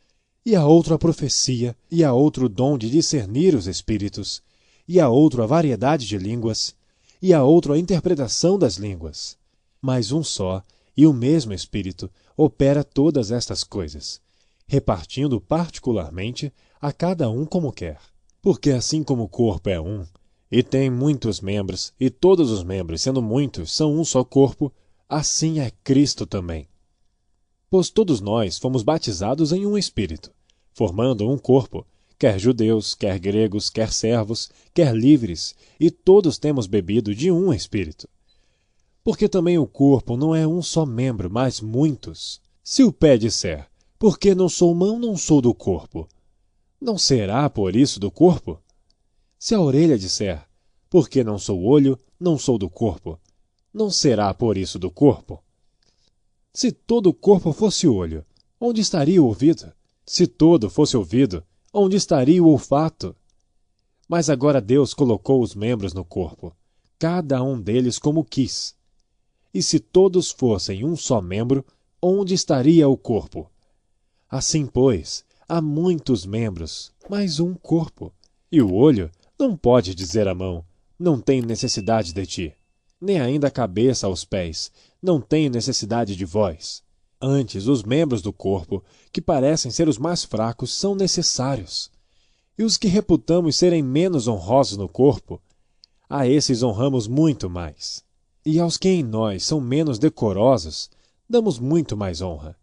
e a outro, a profecia, e a outro, o dom de discernir os espíritos, e a outro, a variedade de línguas, e a outro, a interpretação das línguas. Mas um só e o mesmo Espírito opera todas estas coisas, repartindo particularmente a cada um como quer. Porque assim como o corpo é um, e tem muitos membros, e todos os membros, sendo muitos, são um só corpo, assim é Cristo também. Pois todos nós fomos batizados em um Espírito, formando um corpo, quer judeus, quer gregos, quer servos, quer livres, e todos temos bebido de um Espírito. Porque também o corpo não é um só membro, mas muitos. Se o pé disser: porque não sou mão, não sou do corpo, não será por isso do corpo? Se a orelha disser, porque não sou olho, não sou do corpo, não será por isso do corpo? Se todo o corpo fosse olho, onde estaria o ouvido? Se todo fosse ouvido, onde estaria o olfato? Mas agora Deus colocou os membros no corpo, cada um deles como quis. E se todos fossem um só membro, onde estaria o corpo? Assim, pois, há muitos membros, mas um corpo. E o olho não pode dizer à mão, não tenho necessidade de ti. Nem ainda a cabeça aos pés, não tenho necessidade de vós. Antes, os membros do corpo, que parecem ser os mais fracos, são necessários. E os que reputamos serem menos honrosos no corpo, a esses honramos muito mais. E aos que em nós são menos decorosos, damos muito mais honra.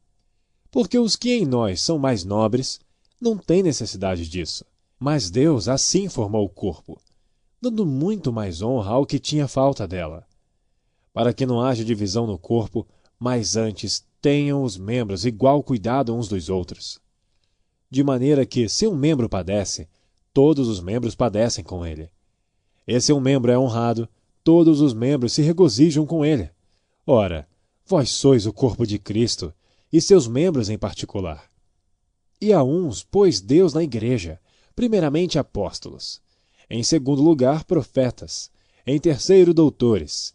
Porque os que em nós são mais nobres, não têm necessidade disso. Mas Deus assim formou o corpo, dando muito mais honra ao que tinha falta dela, para que não haja divisão no corpo, mas antes tenham os membros igual cuidado uns dos outros. De maneira que, se um membro padece, todos os membros padecem com ele. E se um membro é honrado, todos os membros se regozijam com ele. Ora, vós sois o corpo de Cristo, e seus membros em particular. E a uns pôs Deus na igreja, primeiramente apóstolos, em segundo lugar profetas, em terceiro doutores,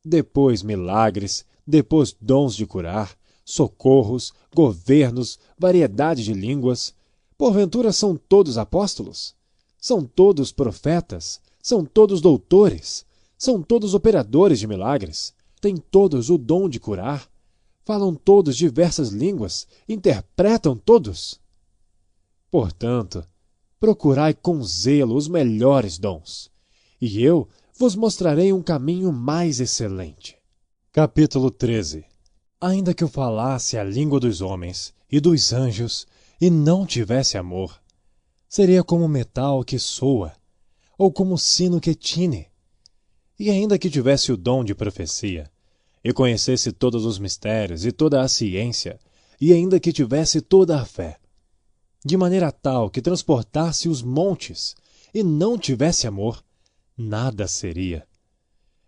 depois milagres, depois dons de curar, socorros, governos, variedade de línguas. Porventura são todos apóstolos? São todos profetas? São todos doutores? São todos operadores de milagres? Têm todos o dom de curar? Falam todos diversas línguas? Interpretam todos? Portanto, procurai com zelo os melhores dons, e eu vos mostrarei um caminho mais excelente. Capítulo 13. Ainda que eu falasse a língua dos homens e dos anjos, e não tivesse amor, seria como metal que soa, ou como sino que tine. E ainda que tivesse o dom de profecia, e conhecesse todos os mistérios e toda a ciência, e ainda que tivesse toda a fé, de maneira tal que transportasse os montes, e não tivesse amor, nada seria.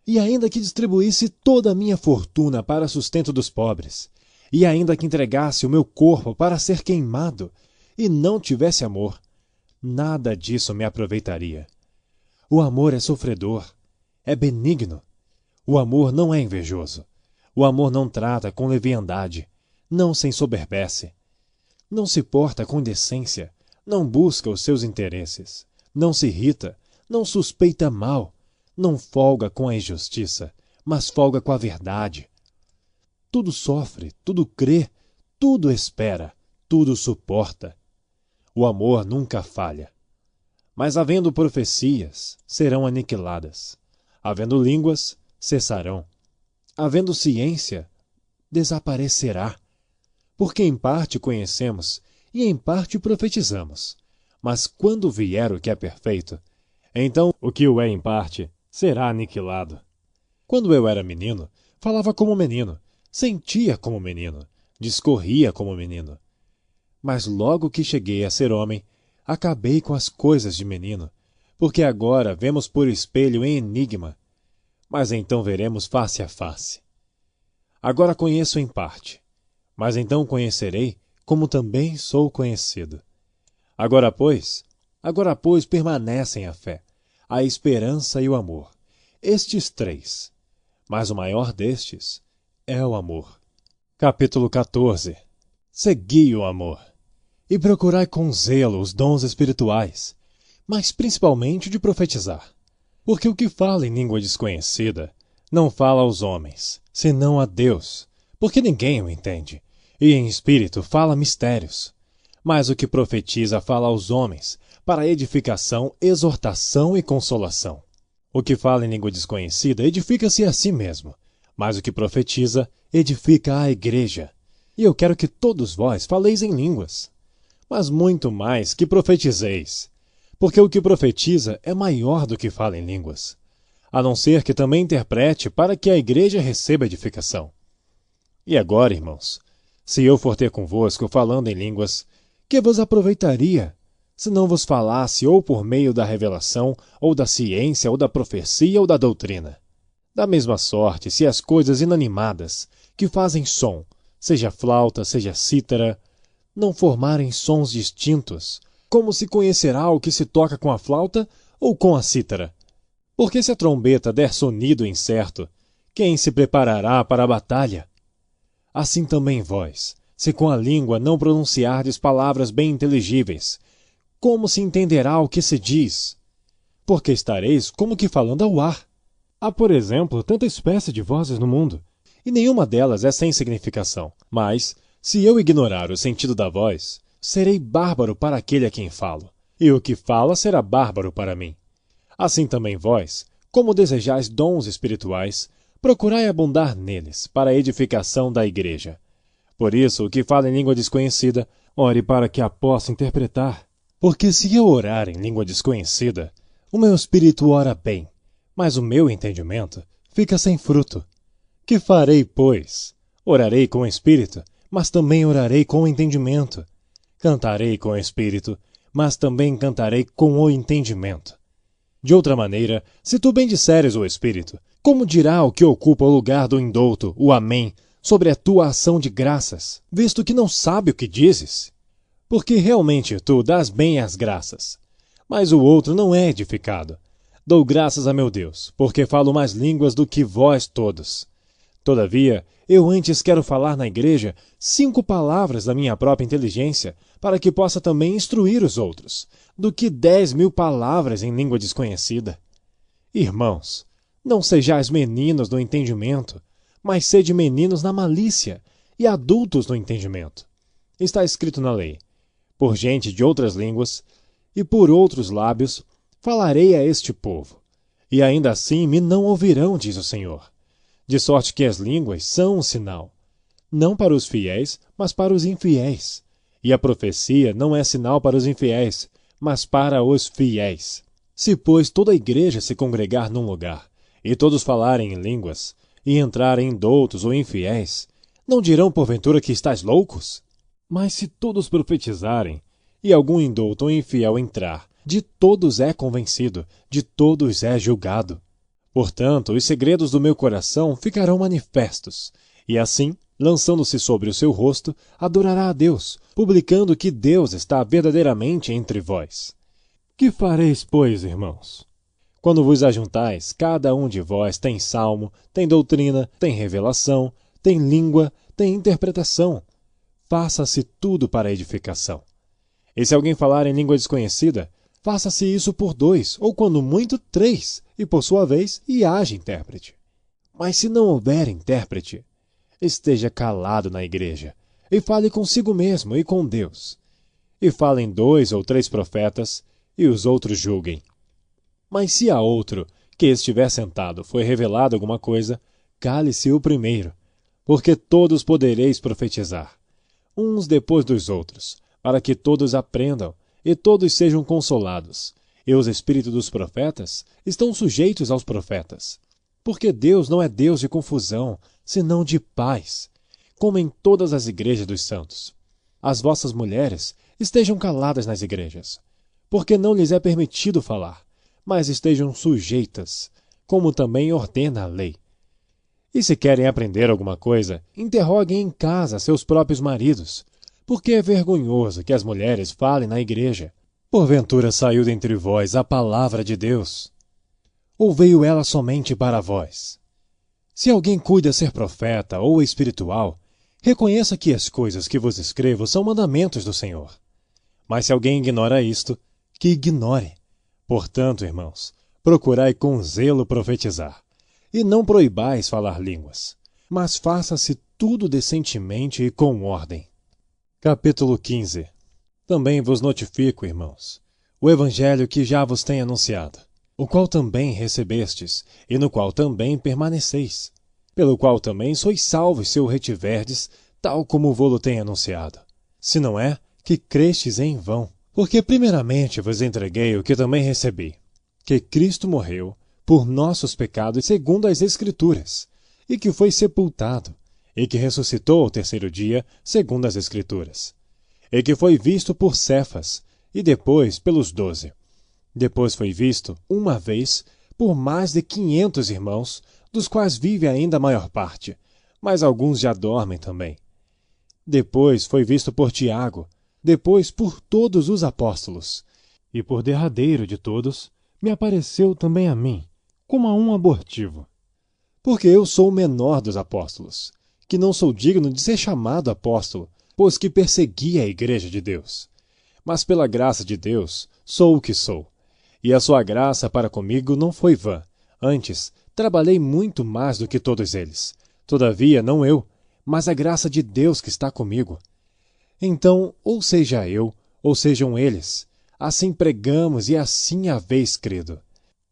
E ainda que distribuísse toda a minha fortuna para sustento dos pobres, e ainda que entregasse o meu corpo para ser queimado, e não tivesse amor, nada disso me aproveitaria. O amor é sofredor, é benigno. O amor não é invejoso. O amor não trata com leviandade, não se ensoberbece. Não se porta com indecência, não busca os seus interesses, não se irrita, não suspeita mal, não folga com a injustiça, mas folga com a verdade. Tudo sofre, tudo crê, tudo espera, tudo suporta. O amor nunca falha. Mas havendo profecias, serão aniquiladas. Havendo línguas, cessarão. Havendo ciência, desaparecerá. Porque em parte conhecemos e em parte profetizamos. Mas quando vier o que é perfeito, então o que o é em parte será aniquilado. Quando eu era menino, falava como menino, sentia como menino, discorria como menino. Mas logo que cheguei a ser homem, acabei com as coisas de menino, porque agora vemos por espelho em enigma, mas então veremos face a face. Agora conheço em parte, mas então conhecerei como também sou conhecido. Agora, pois, permanecem a fé, a esperança e o amor, estes três, mas o maior destes é o amor. Capítulo 14. Segui o amor, e procurai com zelo os dons espirituais, mas principalmente o de profetizar. Porque o que fala em língua desconhecida não fala aos homens, senão a Deus, porque ninguém o entende, e em espírito fala mistérios. Mas o que profetiza fala aos homens, para edificação, exortação e consolação. O que fala em língua desconhecida edifica-se a si mesmo, mas o que profetiza edifica a igreja. E eu quero que todos vós faleis em línguas, mas muito mais que profetizeis, porque o que profetiza é maior do que fala em línguas, a não ser que também interprete para que a igreja receba edificação. E agora, irmãos, se eu for ter convosco falando em línguas, que vos aproveitaria? se não vos falasse ou por meio da revelação, ou da ciência, ou da profecia, ou da doutrina. Da mesma sorte, se as coisas inanimadas, que fazem som, seja flauta, seja cítara, não formarem sons distintos, como se conhecerá o que se toca com a flauta ou com a cítara? Porque se a trombeta der sonido incerto, quem se preparará para a batalha? Assim também vós, se com a língua não pronunciardes palavras bem inteligíveis, como se entenderá o que se diz? Porque estareis como que falando ao ar. Há, por exemplo, tanta espécie de vozes no mundo, e nenhuma delas é sem significação. Mas, se eu ignorar o sentido da voz, serei bárbaro para aquele a quem falo, e o que fala será bárbaro para mim. Assim também vós, como desejais dons espirituais, procurai abundar neles, para a edificação da igreja. Por isso, o que fala em língua desconhecida, ore para que a possa interpretar. Porque se eu orar em língua desconhecida, o meu espírito ora bem, mas o meu entendimento fica sem fruto. Que farei, pois? Orarei com o espírito, mas também orarei com o entendimento. Cantarei com o espírito, mas também cantarei com o entendimento. De outra maneira, se tu bendisseres o espírito, como dirá o que ocupa o lugar do indouto, o amém, sobre a tua ação de graças, visto que não sabe o que dizes? Porque realmente tu dás bem as graças, mas o outro não é edificado. Dou graças a meu Deus, porque falo mais línguas do que vós todos. Todavia, eu antes quero falar na igreja 5 palavras da minha própria inteligência, para que possa também instruir os outros, do que 10.000 palavras em língua desconhecida. Irmãos, não sejais meninos no entendimento, mas sede meninos na malícia, e adultos no entendimento. Está escrito na lei: por gente de outras línguas, e por outros lábios, falarei a este povo. E ainda assim me não ouvirão, diz o Senhor. De sorte que as línguas são um sinal, não para os fiéis, mas para os infiéis. E a profecia não é sinal para os infiéis, mas para os fiéis. Se, pois, toda a igreja se congregar num lugar, e todos falarem em línguas, e entrarem indoutos ou infiéis, não dirão porventura que estáis loucos? Mas se todos profetizarem, e algum indouto ou infiel entrar, de todos é convencido, de todos é julgado. Portanto, os segredos do meu coração ficarão manifestos, e assim, lançando-se sobre o seu rosto, adorará a Deus, publicando que Deus está verdadeiramente entre vós. Que fareis, pois, irmãos? Quando vos ajuntais, cada um de vós tem salmo, tem doutrina, tem revelação, tem língua, tem interpretação. Faça-se tudo para a edificação. E se alguém falar em língua desconhecida, faça-se isso por 2, ou quando muito 3, e por sua vez, e haja intérprete. Mas se não houver intérprete, esteja calado na igreja, e fale consigo mesmo e com Deus. E falem 2 ou 3 profetas, e os outros julguem. Mas se a outro, que estiver sentado, foi revelado alguma coisa, cale-se o primeiro, porque todos podereis profetizar, uns depois dos outros, para que todos aprendam, e todos sejam consolados. E os espíritos dos profetas estão sujeitos aos profetas. Porque Deus não é Deus de confusão, senão de paz, como em todas as igrejas dos santos. As vossas mulheres estejam caladas nas igrejas, porque não lhes é permitido falar, mas estejam sujeitas, como também ordena a lei. E se querem aprender alguma coisa, interroguem em casa seus próprios maridos, porque é vergonhoso que as mulheres falem na igreja. Porventura saiu dentre vós a palavra de Deus? Ou veio ela somente para vós? Se alguém cuida ser profeta ou espiritual, reconheça que as coisas que vos escrevo são mandamentos do Senhor. Mas se alguém ignora isto, que ignore. Portanto, irmãos, procurai com zelo profetizar, e não proibais falar línguas, mas faça-se tudo decentemente e com ordem. Capítulo 15. Também vos notifico, irmãos, o evangelho que já vos tenho anunciado, o qual também recebestes, e no qual também permaneceis, pelo qual também sois salvos se o retiverdes, tal como vô-lo tenho anunciado. Se não é, que crestes em vão. Porque primeiramente vos entreguei o que também recebi, que Cristo morreu por nossos pecados segundo as Escrituras, e que foi sepultado, e que ressuscitou ao 3º dia segundo as Escrituras, e que foi visto por Cefas, e depois pelos 12. Depois foi visto, uma vez, por mais de 500 irmãos, dos quais vive ainda a maior parte, mas alguns já dormem também. Depois foi visto por Tiago, depois por todos os apóstolos. E por derradeiro de todos, me apareceu também a mim, como a um abortivo. Porque eu sou o menor dos apóstolos, que não sou digno de ser chamado apóstolo, pois que persegui a igreja de Deus. Mas pela graça de Deus, sou o que sou. E a sua graça para comigo não foi vã. Antes, trabalhei muito mais do que todos eles. Todavia, não eu, mas a graça de Deus que está comigo. Então, ou seja eu, ou sejam eles, assim pregamos e assim haveis crido.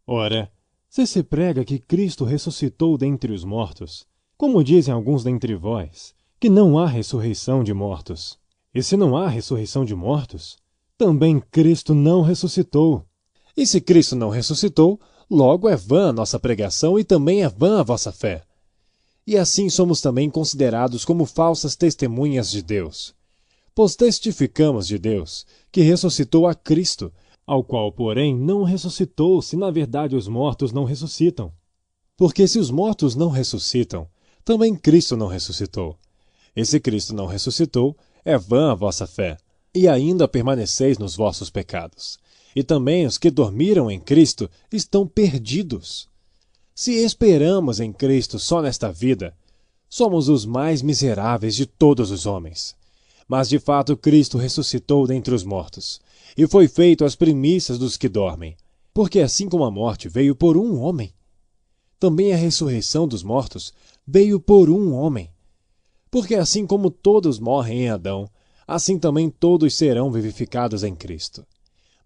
Ora, se prega que Cristo ressuscitou dentre os mortos, como dizem alguns dentre vós, que não há ressurreição de mortos. E se não há ressurreição de mortos, também Cristo não ressuscitou. E se Cristo não ressuscitou, logo é vã a nossa pregação e também é vã a vossa fé. E assim somos também considerados como falsas testemunhas de Deus. Pois testificamos de Deus, que ressuscitou a Cristo, ao qual, porém, não ressuscitou, se na verdade os mortos não ressuscitam. Porque se os mortos não ressuscitam, também Cristo não ressuscitou. E se Cristo não ressuscitou, é vã a vossa fé, e ainda permaneceis nos vossos pecados. E também os que dormiram em Cristo estão perdidos. Se esperamos em Cristo só nesta vida, somos os mais miseráveis de todos os homens. Mas de fato Cristo ressuscitou dentre os mortos, e foi feito as primícias dos que dormem. Porque assim como a morte veio por um homem, também a ressurreição dos mortos veio por um homem. Porque assim como todos morrem em Adão, assim também todos serão vivificados em Cristo.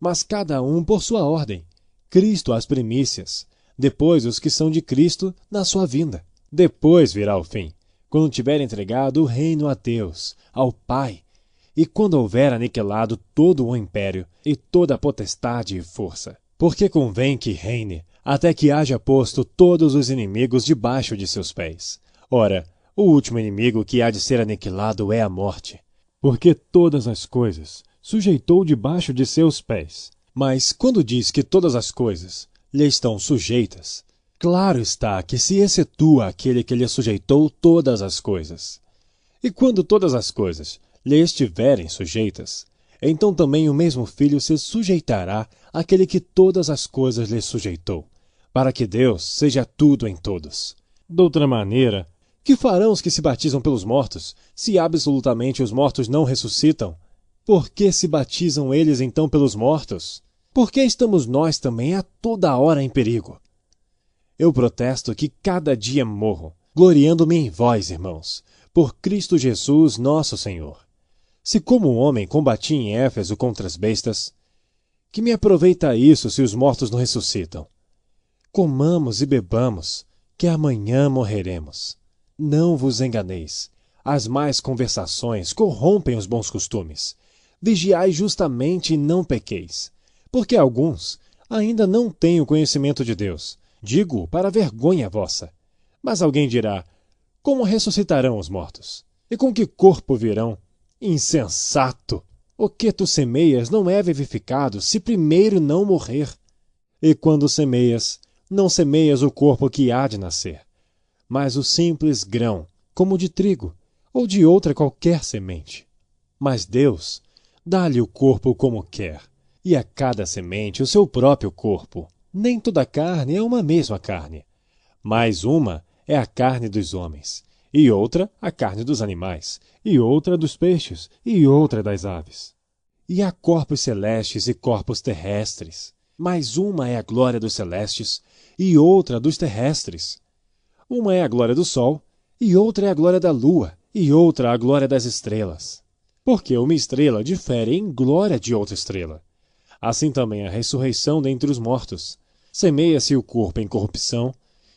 Mas cada um por sua ordem. Cristo as primícias, depois os que são de Cristo na sua vinda. Depois virá o fim, quando tiver entregado o reino a Deus, ao Pai, e quando houver aniquilado todo o império e toda a potestade e força. Porque convém que reine, até que haja posto todos os inimigos debaixo de seus pés. Ora, o último inimigo que há de ser aniquilado é a morte. Porque todas as coisas sujeitou debaixo de seus pés. Mas quando diz que todas as coisas lhe estão sujeitas, claro está que se excetua aquele que lhe sujeitou todas as coisas. E quando todas as coisas lhe estiverem sujeitas, então também o mesmo Filho se sujeitará àquele que todas as coisas lhe sujeitou, para que Deus seja tudo em todos. Doutra maneira, que farão os que se batizam pelos mortos, se absolutamente os mortos não ressuscitam? Por que se batizam eles então pelos mortos? Por que estamos nós também a toda hora em perigo? Eu protesto que cada dia morro, gloriando-me em vós, irmãos, por Cristo Jesus nosso Senhor. Se como homem combati em Éfeso contra as bestas, que me aproveita isso se os mortos não ressuscitam? Comamos e bebamos, que amanhã morreremos. Não vos enganeis. As más conversações corrompem os bons costumes. Vigiai justamente e não pequeis, porque alguns ainda não têm o conhecimento de Deus. Digo para vergonha vossa. Mas alguém dirá, como ressuscitarão os mortos? E com que corpo virão? Insensato! O que tu semeias não é vivificado se primeiro não morrer. E quando semeias, não semeias o corpo que há de nascer, mas o simples grão, como de trigo, ou de outra qualquer semente. Mas Deus dá-lhe o corpo como quer, e a cada semente o seu próprio corpo. Nem toda carne é uma mesma carne, mas uma é a carne dos homens, e outra a carne dos animais, e outra dos peixes, e outra das aves. E há corpos celestes e corpos terrestres, mas uma é a glória dos celestes, e outra dos terrestres. Uma é a glória do sol, e outra é a glória da lua, e outra a glória das estrelas. Porque uma estrela difere em glória de outra estrela. Assim também a ressurreição dentre os mortos. Semeia-se o corpo em corrupção,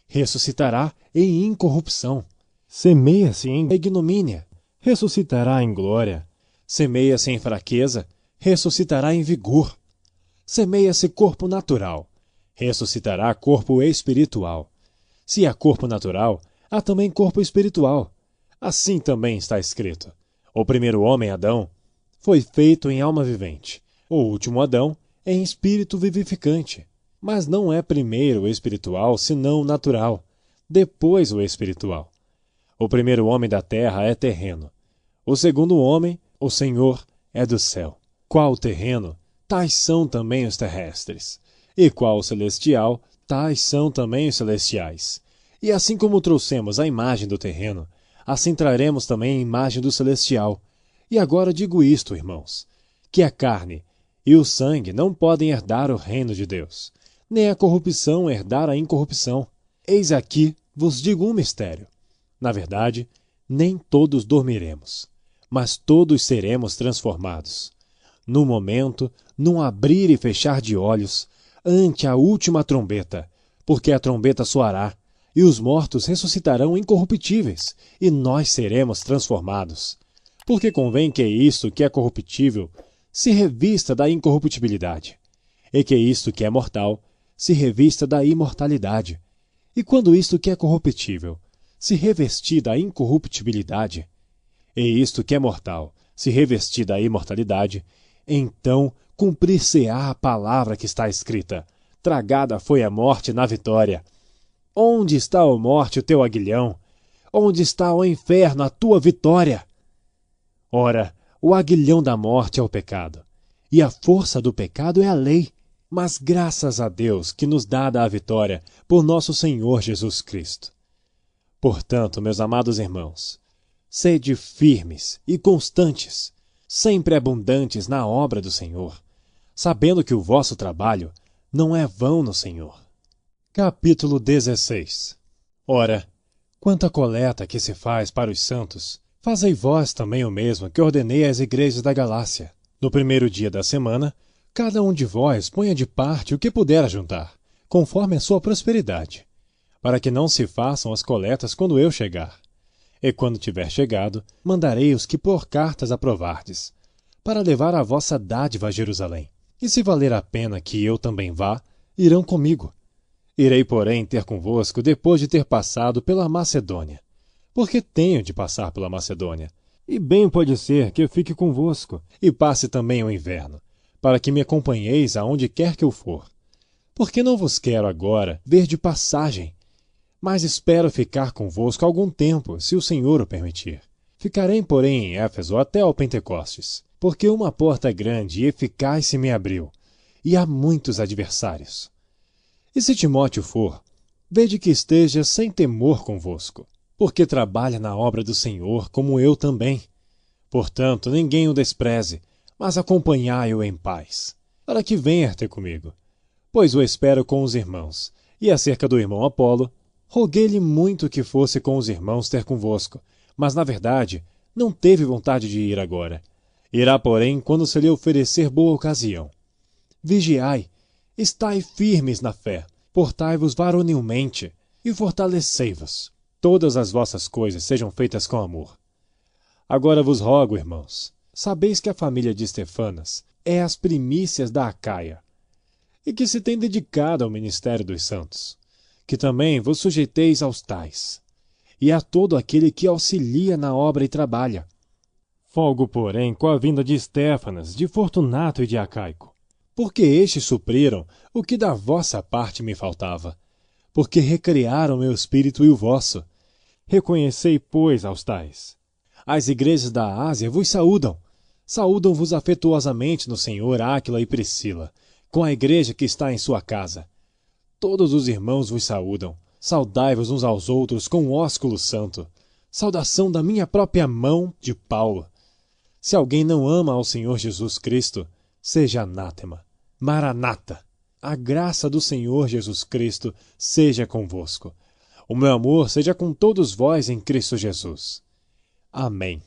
ressuscitará em incorrupção. Semeia-se em ignomínia, ressuscitará em glória. Semeia-se em fraqueza, ressuscitará em vigor. Semeia-se corpo natural, ressuscitará corpo espiritual. Se há corpo natural, há também corpo espiritual. Assim também está escrito. O primeiro homem, Adão, foi feito em alma vivente. O último Adão é em espírito vivificante, mas não é primeiro o espiritual, senão o natural, depois o espiritual. O primeiro homem da terra é terreno. O segundo homem, o Senhor, é do céu. Qual o terreno, tais são também os terrestres. E qual o celestial, tais são também os celestiais. E assim como trouxemos a imagem do terreno, assim traremos também a imagem do celestial. E agora digo isto, irmãos, que a carne e o sangue não podem herdar o reino de Deus, nem a corrupção herdar a incorrupção. Eis aqui vos digo um mistério. Na verdade, nem todos dormiremos, mas todos seremos transformados. No momento, num abrir e fechar de olhos, ante a última trombeta, porque a trombeta soará, e os mortos ressuscitarão incorruptíveis, e nós seremos transformados. Porque convém que isto que é corruptível se revista da incorruptibilidade, e que isto que é mortal se revista da imortalidade. E quando isto que é corruptível se revestir da incorruptibilidade, e isto que é mortal se revestir da imortalidade, então cumprir-se-á a palavra que está escrita: tragada foi a morte na vitória. Onde está, ó morte, o teu aguilhão? Onde está, ó inferno, a tua vitória? Ora, o aguilhão da morte é o pecado, e a força do pecado é a lei. Mas graças a Deus que nos dá a vitória por nosso Senhor Jesus Cristo. Portanto, meus amados irmãos, sede firmes e constantes, sempre abundantes na obra do Senhor, sabendo que o vosso trabalho não é vão no Senhor. Capítulo 16. Ora, quanto à coleta que se faz para os santos, fazei vós também o mesmo que ordenei às igrejas da Galácia. No primeiro dia da semana, cada um de vós ponha de parte o que puder ajuntar, conforme a sua prosperidade, para que não se façam as coletas quando eu chegar. E quando tiver chegado, mandarei os que por cartas aprovardes, para levar a vossa dádiva a Jerusalém. E se valer a pena que eu também vá, irão comigo. Irei, porém, ter convosco depois de ter passado pela Macedônia, porque tenho de passar pela Macedônia. E bem pode ser que eu fique convosco, e passe também o inverno, para que me acompanheis aonde quer que eu for. Porque não vos quero agora ver de passagem, mas espero ficar convosco algum tempo, se o Senhor o permitir. Ficarei, porém, em Éfeso até ao Pentecostes, porque uma porta grande e eficaz se me abriu, e há muitos adversários. E se Timóteo for, vede que esteja sem temor convosco, porque trabalha na obra do Senhor, como eu também. Portanto, ninguém o despreze, mas acompanhai-o em paz, para que venha ter comigo, pois o espero com os irmãos. E acerca do irmão Apolo, roguei-lhe muito que fosse com os irmãos ter convosco, mas na verdade não teve vontade de ir agora. Irá, porém, quando se lhe oferecer boa ocasião. Vigiai, estai firmes na fé, portai-vos varonilmente e fortalecei-vos. Todas as vossas coisas sejam feitas com amor. Agora vos rogo, irmãos, sabeis que a família de Estefanas é as primícias da Acaia, e que se tem dedicado ao ministério dos santos, que também vos sujeiteis aos tais, e a todo aquele que auxilia na obra e trabalha. Folgo, porém, com a vinda de Estéfanas, de Fortunato e de Acaico, porque estes supriram o que da vossa parte me faltava, porque recriaram meu espírito e o vosso. Reconhecei, pois, aos tais. As igrejas da Ásia vos saúdam. Saúdam-vos afetuosamente no Senhor Áquila e Priscila, com a igreja que está em sua casa. Todos os irmãos vos saúdam. Saudai-vos uns aos outros com um ósculo santo. Saudação da minha própria mão, de Paulo. Se alguém não ama ao Senhor Jesus Cristo, seja anátema. Maranata. A graça do Senhor Jesus Cristo seja convosco. O meu amor seja com todos vós em Cristo Jesus. Amém.